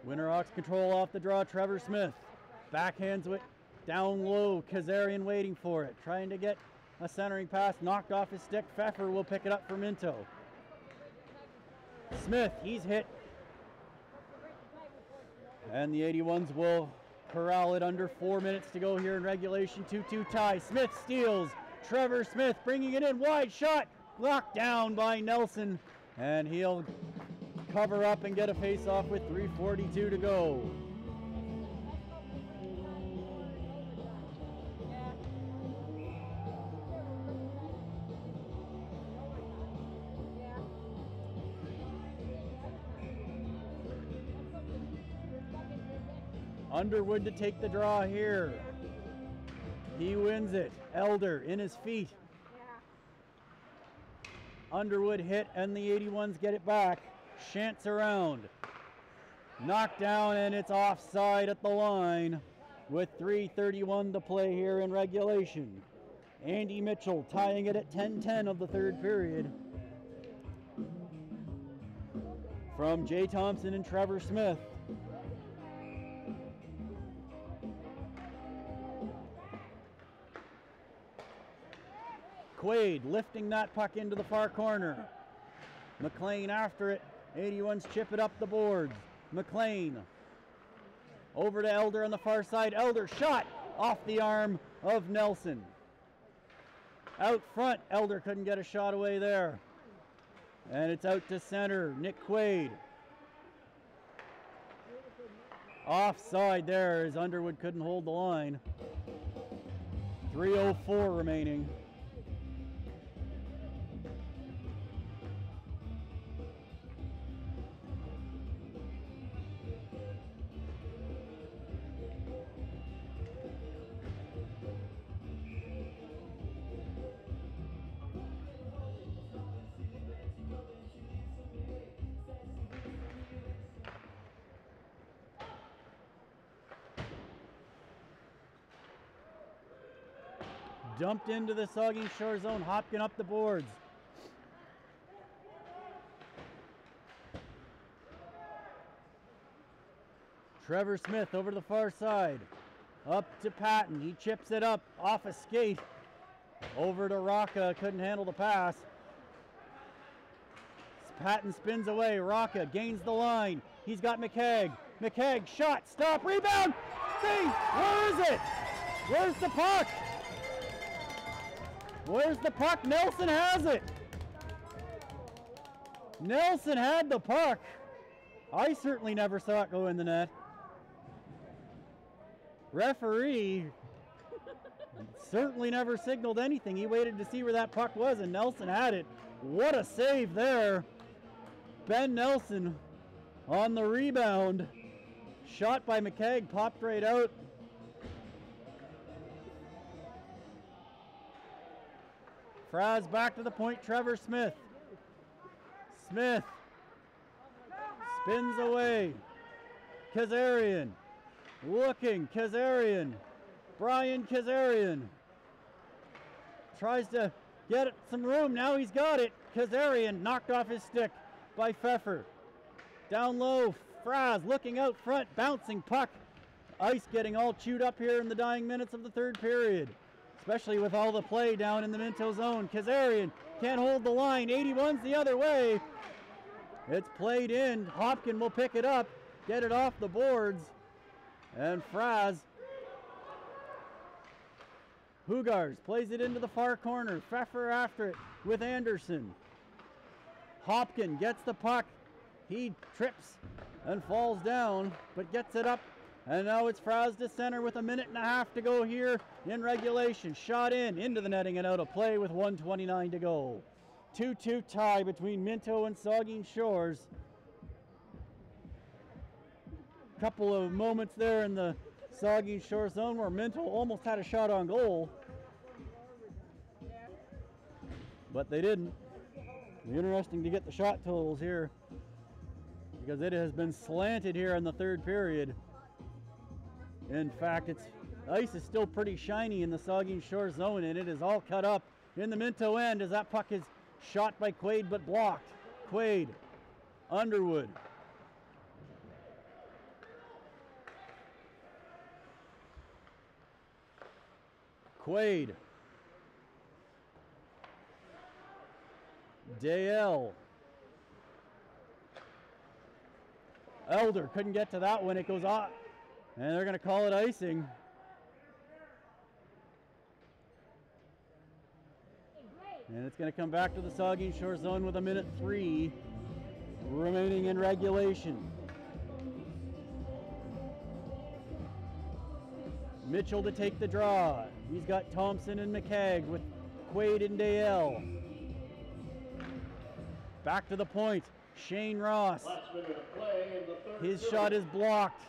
Winterhawks control off the draw. Trevor Smith backhands it down low. Kazarian waiting for it, trying to get a centering pass, knocked off his stick. Pfeffer will pick it up for Minto. Smith, he's hit. And the 81s will corral it under 4 minutes to go here in regulation. 2-2 tie. Smith steals. Trevor Smith bringing it in. Wide shot. Locked down by Nelson. And he'll cover up and get a face-off with 3:42 to go. Underwood to take the draw here. He wins it. Elder in his feet. Underwood hit, and the 81s get it back. Shantz around. Knocked down, and it's offside at the line. with 3:31 to play here in regulation. Andy Mitchell tying it at 10-10 of the third period. From Jay Thompson and Trevor Smith. Quaid lifting that puck into the far corner. McLean after it. 81s chip it up the boards. McLean over to Elder on the far side. Elder shot off the arm of Nelson. Out front, Elder couldn't get a shot away there. And it's out to center, Nick Quaid. Offside there as Underwood couldn't hold the line. 3:04 remaining. Dumped into the Saugeen Shores zone, Hopkin up the boards. Trevor Smith over to the far side. Up to Patton, he chips it up off a skate. Over to Rocca, couldn't handle the pass. Patton spins away, Rocca gains the line. He's got McKegg. McKegg, shot, stop, rebound! See, where is it? Where's the puck? Where's the puck? Nelson has it. Nelson had the puck. I certainly never saw it go in the net. Referee certainly never signaled anything. He waited to see where that puck was, and Nelson had it. What a save there. Ben Nelson on the rebound. Shot by McKegg, popped right out. Fraz back to the point, Trevor Smith. Smith spins away. Kazarian looking, Kazarian. Brian Kazarian tries to get some room, now he's got it. Kazarian knocked off his stick by Pfeffer. Down low, Fraz looking out front, bouncing puck. Ice getting all chewed up here in the dying minutes of the third period. Especially with all the play down in the Minto zone. Kazarian can't hold the line. 81's the other way. It's played in. Hopkin will pick it up, get it off the boards. And Fraz. Hugars plays it into the far corner. Pfeffer after it with Anderson. Hopkin gets the puck. He trips and falls down, but gets it up. And now it's Fraz to center with 1.5 minutes to go here in regulation. Shot into the netting and out of play with 1:29 to go. 2-2 tie between Minto and Saugeen Shores. Couple of moments there in the Saugeen Shores zone where Minto almost had a shot on goal. But they didn't. Interesting to get the shot totals here, because it has been slanted here in the third period. In fact, ice is still pretty shiny in the Saugeen Shores zone, and it is all cut up in the Minto end as that puck is shot by Quaid but blocked. Quaid, Underwood. Quaid. Dale. Elder couldn't get to that one. It goes off. And they're going to call it icing. And it's going to come back to the Saugeen Shores zone with 1:03 remaining in regulation. Mitchell to take the draw. He's got Thompson and McKegg with Quaid and Dale. Back to the point. Shane Ross. His shot is blocked.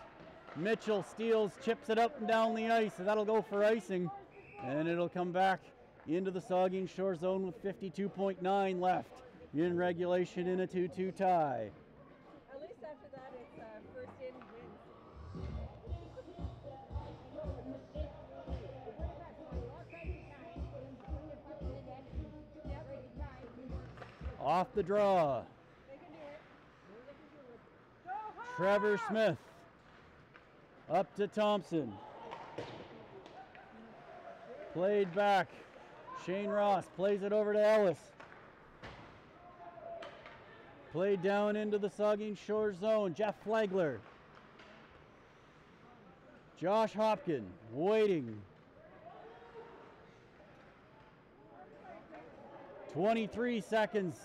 Mitchell steals, chips it up and down the ice, so that'll go for icing. And it'll come back into the Saugeen Shores zone with 52.9 left in regulation in a 2-2 tie. At least after that, it's first in wins. Off the draw. They can do it. They can do it. Go hard! Trevor Smith. Up to Thompson. Played back. Shane Ross plays it over to Ellis. Played down into the Saugeen Shores zone. Jeff Flagler. Josh Hopkin waiting. 23 seconds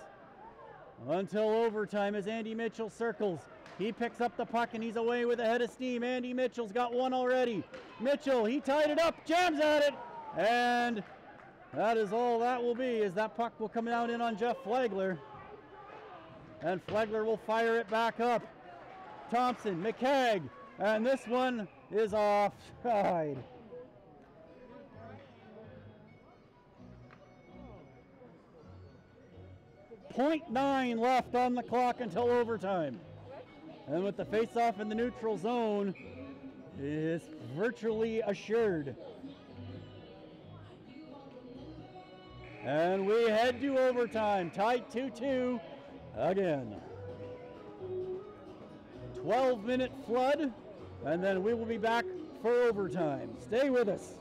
until overtime as Andy Mitchell circles. He picks up the puck and he's away with a head of steam. Andy Mitchell's got one already. Mitchell, he tied it up, jams at it, and that is all that will be, as that puck will come down in on Jeff Flagler. And Flagler will fire it back up. Thompson, McCagg, and this one is offside. .9 left on the clock until overtime. And with the face-off in the neutral zone, it's virtually assured. And we head to overtime, tied 2-2 again. 12-minute flood, and then we will be back for overtime. Stay with us.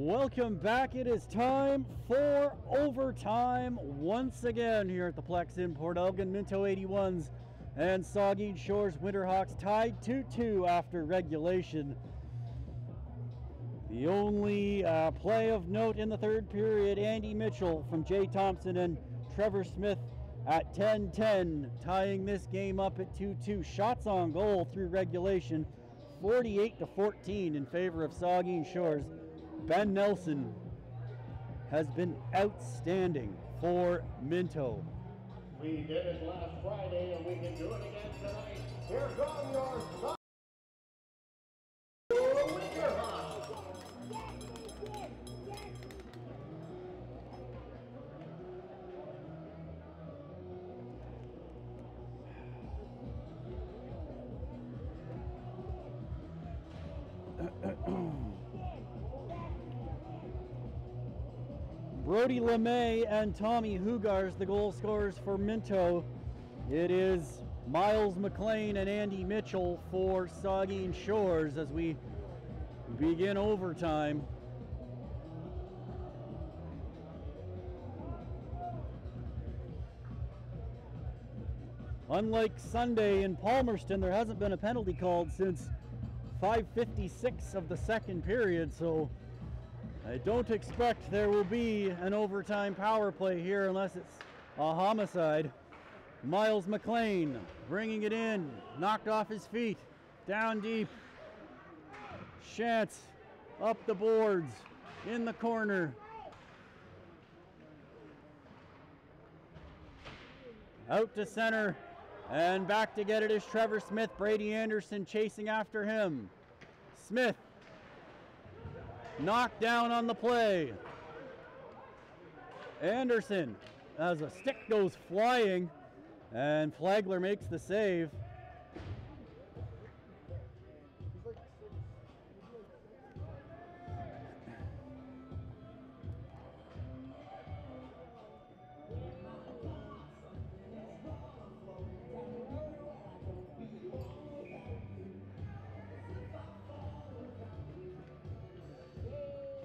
Welcome back. It is time for overtime once again here at the Plex in Port Elgin. Minto 81s and Saugeen Shores Winterhawks tied 2-2 after regulation. The only play of note in the third period, Andy Mitchell from Jay Thompson and Trevor Smith at 10-10, tying this game up at 2-2. Shots on goal through regulation, 48-14 in favor of Saugeen Shores. Ben Nelson has been outstanding for Minto. We did it last Friday and we can do it again tonight. Here come your Winterhawks. Brody LeMay and Tommy Hugars, the goal scorers for Minto. It is Miles McLean and Andy Mitchell for Saugeen Shores as we begin overtime. Unlike Sunday in Palmerston, there hasn't been a penalty called since 5:56 of the second period, so I don't expect there will be an overtime power play here unless it's a homicide. Miles McLean bringing it in, knocked off his feet, down deep. Chance up the boards, in the corner. Out to center, and back to get it is Trevor Smith. Brady Anderson chasing after him. Smith knocked down on the play. Anderson, as a stick goes flying, and Flagler makes the save.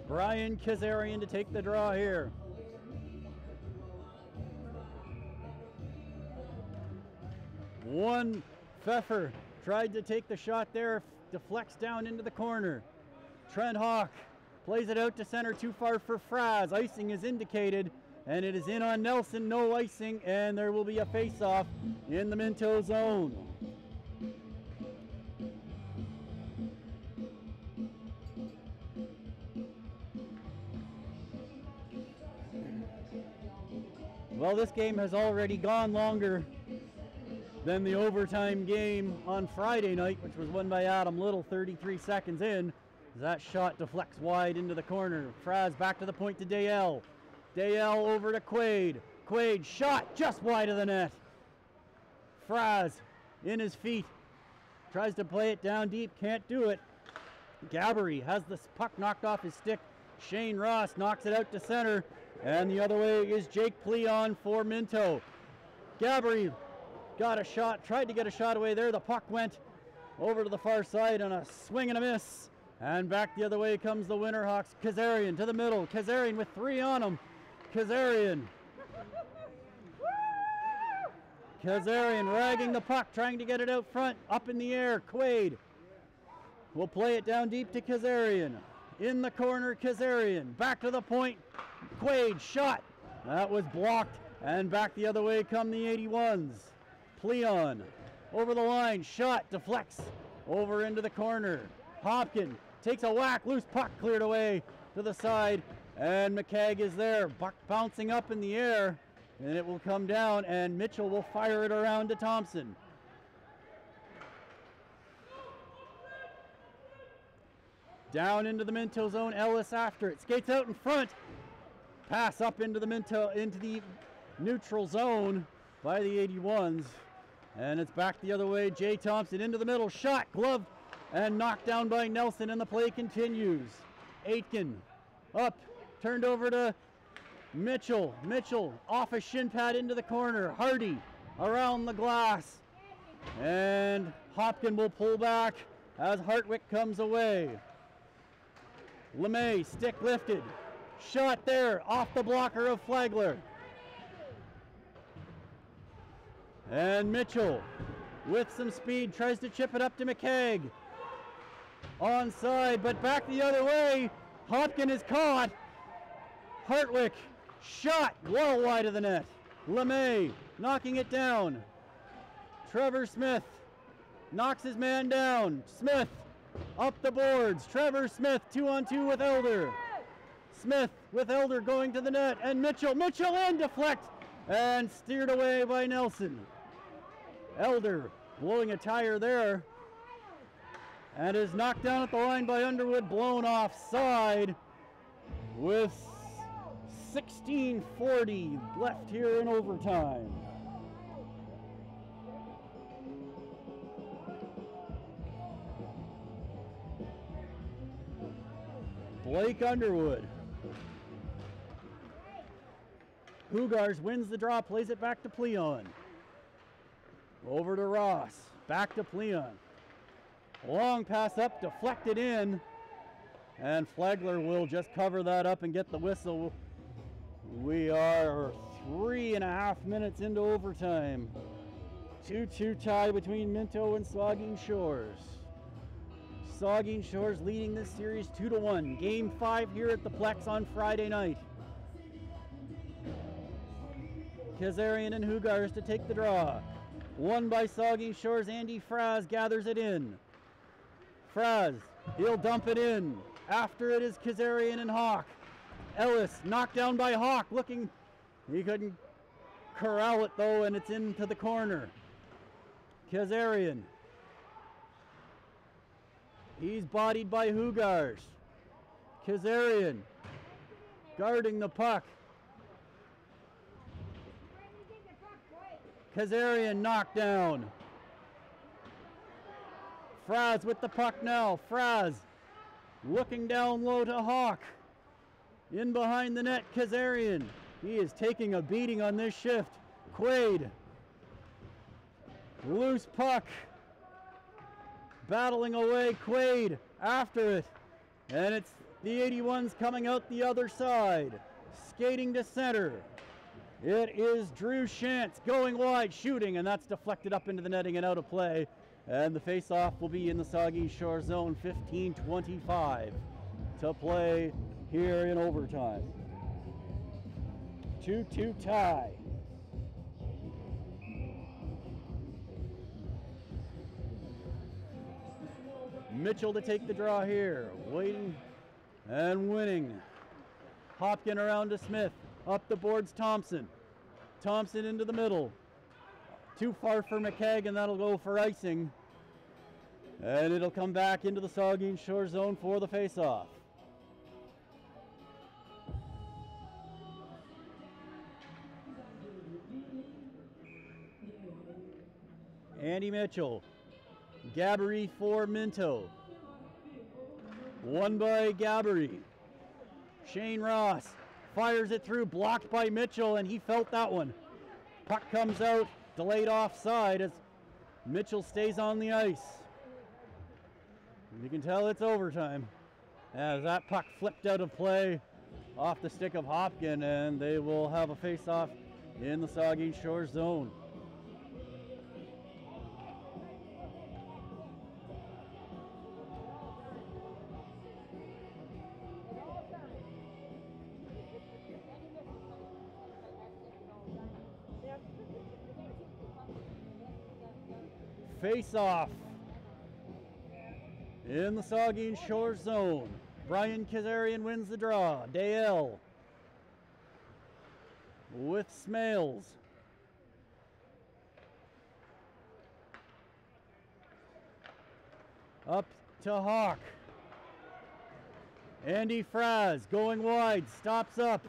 Brian Kazarian to take the draw here. One Pfeffer tried to take the shot there, deflects down into the corner. Trent Hawk plays it out to center, too far for Fraz. Icing is indicated, and it is in on Nelson, no icing, and there will be a face-off in the Minto zone. Well, this game has already gone longer than the overtime game on Friday night, which was won by Adam Little 33 seconds in. That shot deflects wide into the corner. Fraz back to the point to Dayel. Dayel over to Quaid. Quaid shot just wide of the net. Fraz in his feet. Tries to play it down deep, can't do it. Gabbery has the puck knocked off his stick. Shane Ross knocks it out to center. And the other way is Jake Pleon for Minto. Gabbery got a shot, tried to get a shot away there. The puck went over to the far side on a swing and a miss. And back the other way comes the Winterhawks. Kazarian to the middle. Kazarian with 3 on him. Kazarian ragging the puck, trying to get it out front. Up in the air, Quaid will play it down deep to Kazarian. In the corner, Kazarian. Back to the point. Quaid shot. That was blocked. And back the other way come the 81s. Pleon over the line. Shot. Deflects over into the corner. Hopkin takes a whack. Loose puck cleared away to the side. And McCagg is there. Puck bouncing up in the air. And it will come down. And Mitchell will fire it around to Thompson. Down into the Minto zone. Ellis after it. Skates out in front. Pass up into the neutral zone by the 81s. And it's back the other way. Jay Thompson into the middle. Shot. Glove. And knocked down by Nelson. And the play continues. Aitken up. Turned over to Mitchell. Mitchell off a shin pad into the corner. Hardy around the glass. And Hopkin will pull back as Hartwick comes away. LeMay, stick lifted. Shot there, off the blocker of Flagler. And Mitchell, with some speed, tries to chip it up to McKegg. Onside, but back the other way. Hopkin is caught. Hartwick, shot well wide of the net. LeMay, knocking it down. Trevor Smith knocks his man down. Smith, up the boards. Trevor Smith, 2-on-2 with Elder. Smith with Elder going to the net, and Mitchell in, deflect, and steered away by Nelson. Elder blowing a tire there, and is knocked down at the line by Underwood, blown offside with 16:40 left here in overtime. Blake Underwood. Hugars wins the draw, plays it back to Pleon. Over to Ross, back to Pleon. Long pass up, deflected in, and Flagler will just cover that up and get the whistle. We are 3.5 minutes into overtime. 2-2 tie between Minto and Saugeen Shores. Saugeen Shores leading this series 2-1. Game 5 here at the Plex on Friday night. Kazarian and Hugars to take the draw. Won by Saugeen Shores. Andy Fraz gathers it in. Fraz, he'll dump it in. After it is Kazarian and Hawk. Ellis knocked down by Hawk, looking, he couldn't corral it though, and it's into the corner. Kazarian. He's bodied by Hugars. Kazarian guarding the puck. Kazarian knocked down. Fraz with the puck now. Fraz looking down low to Hawk. In behind the net, Kazarian. He is taking a beating on this shift. Quaid. Loose puck. Battling away, Quaid after it. And it's the 81s coming out the other side. Skating to center. It is Drew Shantz going wide, shooting, and that's deflected up into the netting and out of play. And the face-off will be in the Saugeen Shore zone, 15:25 to play here in overtime. 2-2 tie. Mitchell to take the draw here, waiting and winning. Hopkin around to Smith. Up the boards, Thompson. Thompson into the middle. Too far for McKegg, and that'll go for icing. And it'll come back into the Saugeen Shore zone for the face-off. Andy Mitchell. Gabbery for Minto. Won by Gabbery. Shane Ross fires it through, blocked by Mitchell, and he felt that one. Puck comes out, delayed offside as Mitchell stays on the ice. You can tell it's overtime as that puck flipped out of play off the stick of Hopkin, and they will have a face-off in the Saugeen Shore zone. Face-off in the Saugeen Shore zone. Brian Kazarian wins the draw. Dale with Smales. Up to Hawk. Andy Fraz going wide, stops up.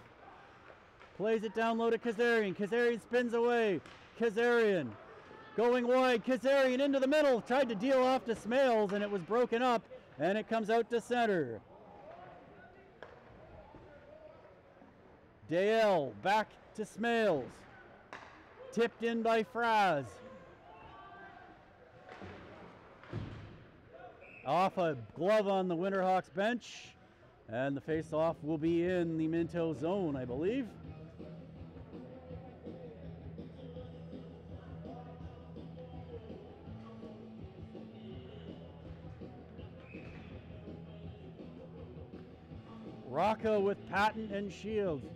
Plays it down low to Kazarian. Kazarian spins away. Kazarian going wide. Kazarian into the middle. Tried to deal off to Smales, and it was broken up, and it comes out to center. Dale back to Smales. Tipped in by Fraz. Off a glove on the Winterhawks bench. And the face-off will be in the Minto zone, I believe. Rocca with Patton and Shields.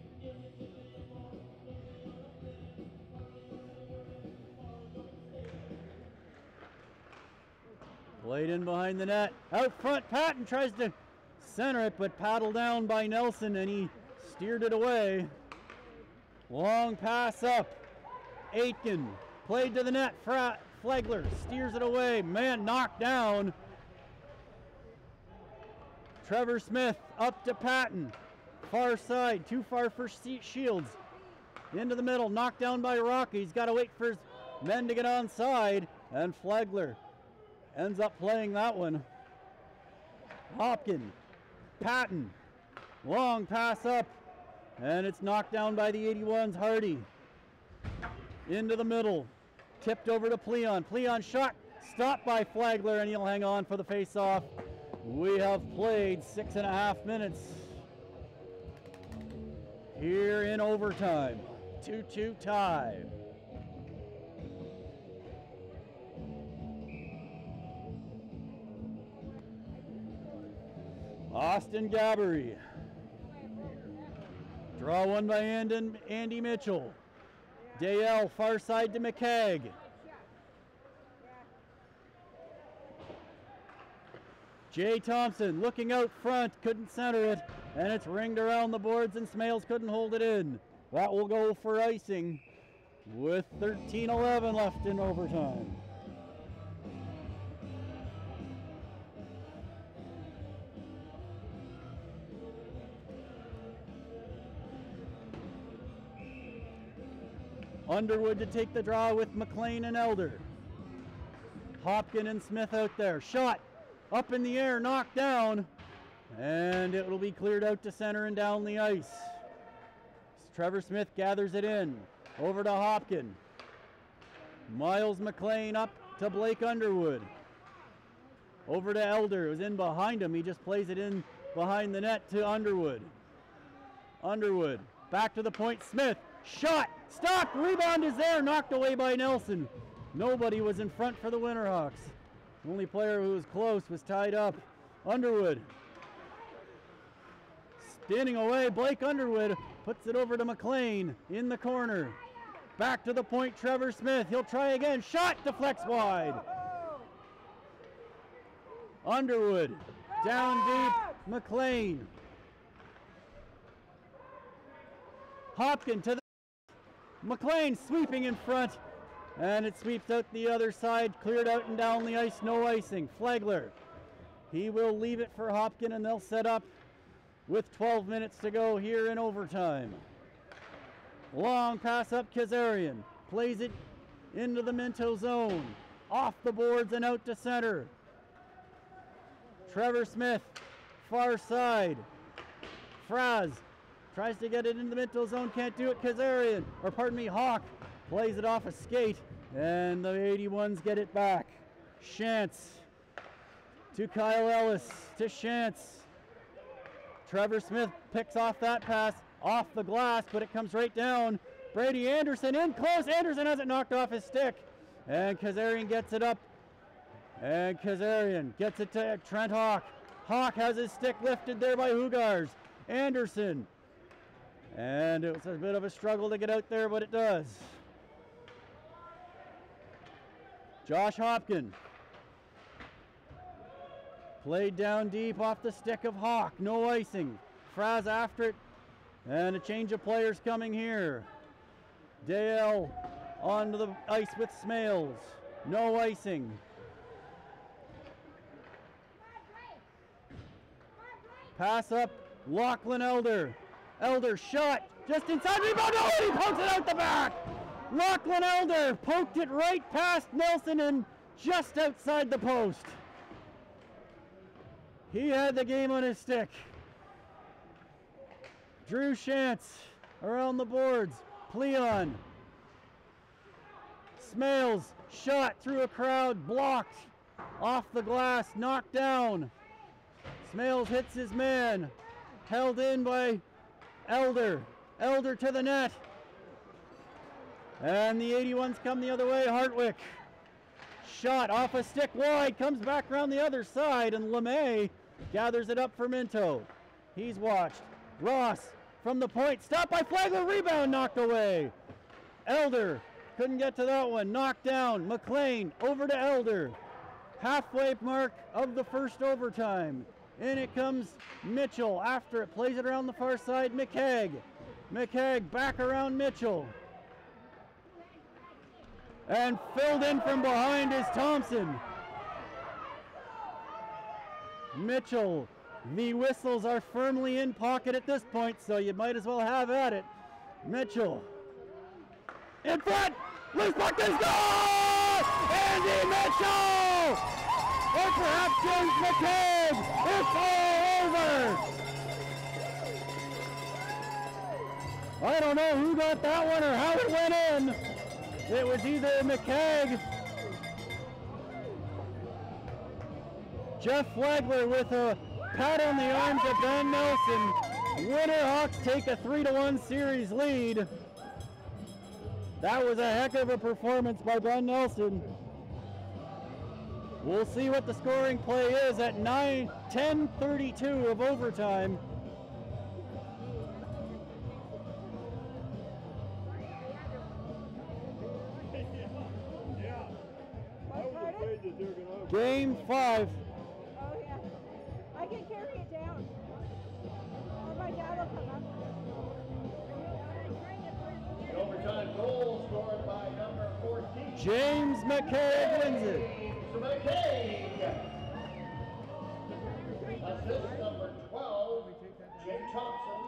Played in behind the net. Out front, Patton tries to center it, but paddled down by Nelson, and he steered it away. Long pass up. Aitken played to the net. Flagler steers it away. Man knocked down. Trevor Smith up to Patton. Far side, too far for Shields. Into the middle, knocked down by Rocky. He's got to wait for his men to get on side, and Flagler ends up playing that one. Hopkins, Patton, long pass up, and it's knocked down by the 81s. Hardy into the middle, tipped over to Pleon. Pleon shot, stopped by Flagler, and he'll hang on for the face-off. We have played 6.5 minutes here in overtime. 2-2 tie. Austin Gabbery. Draw one by Andy Mitchell. Dale far side to McKegg. Jay Thompson looking out front, couldn't center it, and it's ringed around the boards, and Smales couldn't hold it in. That will go for icing with 13:11 left in overtime. Underwood to take the draw with McLean and Elder. Hopkins and Smith out there. Shot up in the air, knocked down, and it will be cleared out to center and down the ice. Trevor Smith gathers it in. Over to Hopkins. Miles McLean up to Blake Underwood. Over to Elder. It was in behind him. He just plays it in behind the net to Underwood. Underwood back to the point. Smith. Shot. Stopped. Rebound is there. Knocked away by Nelson. Nobody was in front for the Winterhawks. The only player who was close was tied up. Underwood. Spinning away. Blake Underwood puts it over to McLean in the corner. Back to the point. Trevor Smith. He'll try again. Shot. Deflects wide. Underwood. Down deep. McLean. Hopkins to the McLean sweeping in front, and it sweeps out the other side, cleared out and down the ice, no icing. Flagler, he will leave it for Hopkins, and they'll set up with 12 minutes to go here in overtime. Long pass up Kazarian, plays it into the Minto zone, off the boards and out to center. Trevor Smith, far side. Fraz tries to get it into the Minto zone, can't do it. Kazarian, or pardon me, Hawk plays it off a skate, and the 81s get it back. Shantz to Kyle Ellis, to Shantz. Trevor Smith picks off that pass, off the glass, but it comes right down. Brady Anderson in close. Anderson has it knocked off his stick, and Kazarian gets it up, and Kazarian gets it to Trent Hawk. Hawk has his stick lifted there by Hugars. Anderson. And it was a bit of a struggle to get out there, but it does. Josh Hopkins. Played down deep off the stick of Hawk. No icing. Fraz after it. And a change of players coming here. Dale onto the ice with Smales. No icing. Pass up. Lachlan Elder. Elder shot just inside, rebound, oh, and he pokes it out the back. Lachlan Elder poked it right past Nelson and just outside the post. He had the game on his stick. Drew Shantz around the boards. Pleon. Smales shot through a crowd, blocked off the glass, knocked down. Smales hits his man. held in by Elder. Elder to the net. And the 81s come the other way. Hartwick. Shot off a stick wide. Comes back around the other side. And LeMay gathers it up for Minto. He's watched. Ross from the point. Stopped by Flagler. Rebound knocked away. Elder couldn't get to that one. Knocked down. McLean over to Elder. Halfway mark of the first overtime. In it comes Mitchell. After it, plays it around the far side. McKegg. McKegg back around Mitchell. And filled in from behind is Thompson. Mitchell. The whistles are firmly in pocket at this point, so you might as well have at it. Mitchell. In front. Loose puck is goal! Andy Mitchell! Or perhaps James McCabe. It's all over. I don't know who got that one or how it went in. It was either McCabe. Jeff Flagler with a pat on the arms of Ben Nelson. Winterhawks take a 3-1 series lead. That was a heck of a performance by Ben Nelson. We'll see what the scoring play is at 10:32 of overtime. Game 5. Oh, yeah. I can carry it down. Or my dad will come up. The overtime goal scored by number 14. James McCabe wins it. James McCabe. Assist number 12, Jay Thompson.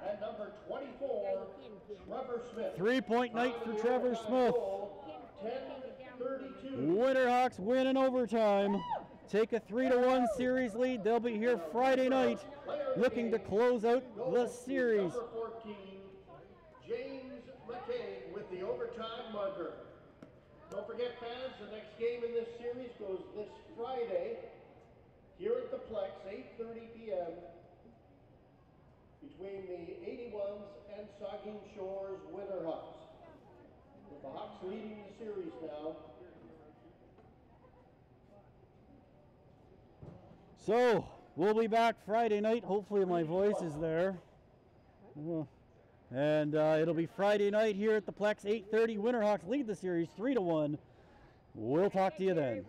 And number 24, Trevor Smith. 3-point night for Trevor Smith. 10-32. Winterhawks win in overtime. Take a 3-1 series lead. They'll be here Friday night looking to close out the series. Number 14, James McCabe with the overtime marker. Don't forget, fans, the next game in this series goes this Friday here at the Plex, 8:30 p.m. between the 81s and Saugeen Shores Winterhawks. With the Hawks leading the series now. So, we'll be back Friday night. Hopefully my voice is there. And it'll be Friday night here at the Plex, 8:30. Winterhawks lead the series 3-1. We'll talk to you then.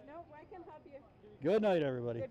No, I can help you. Good night, everybody.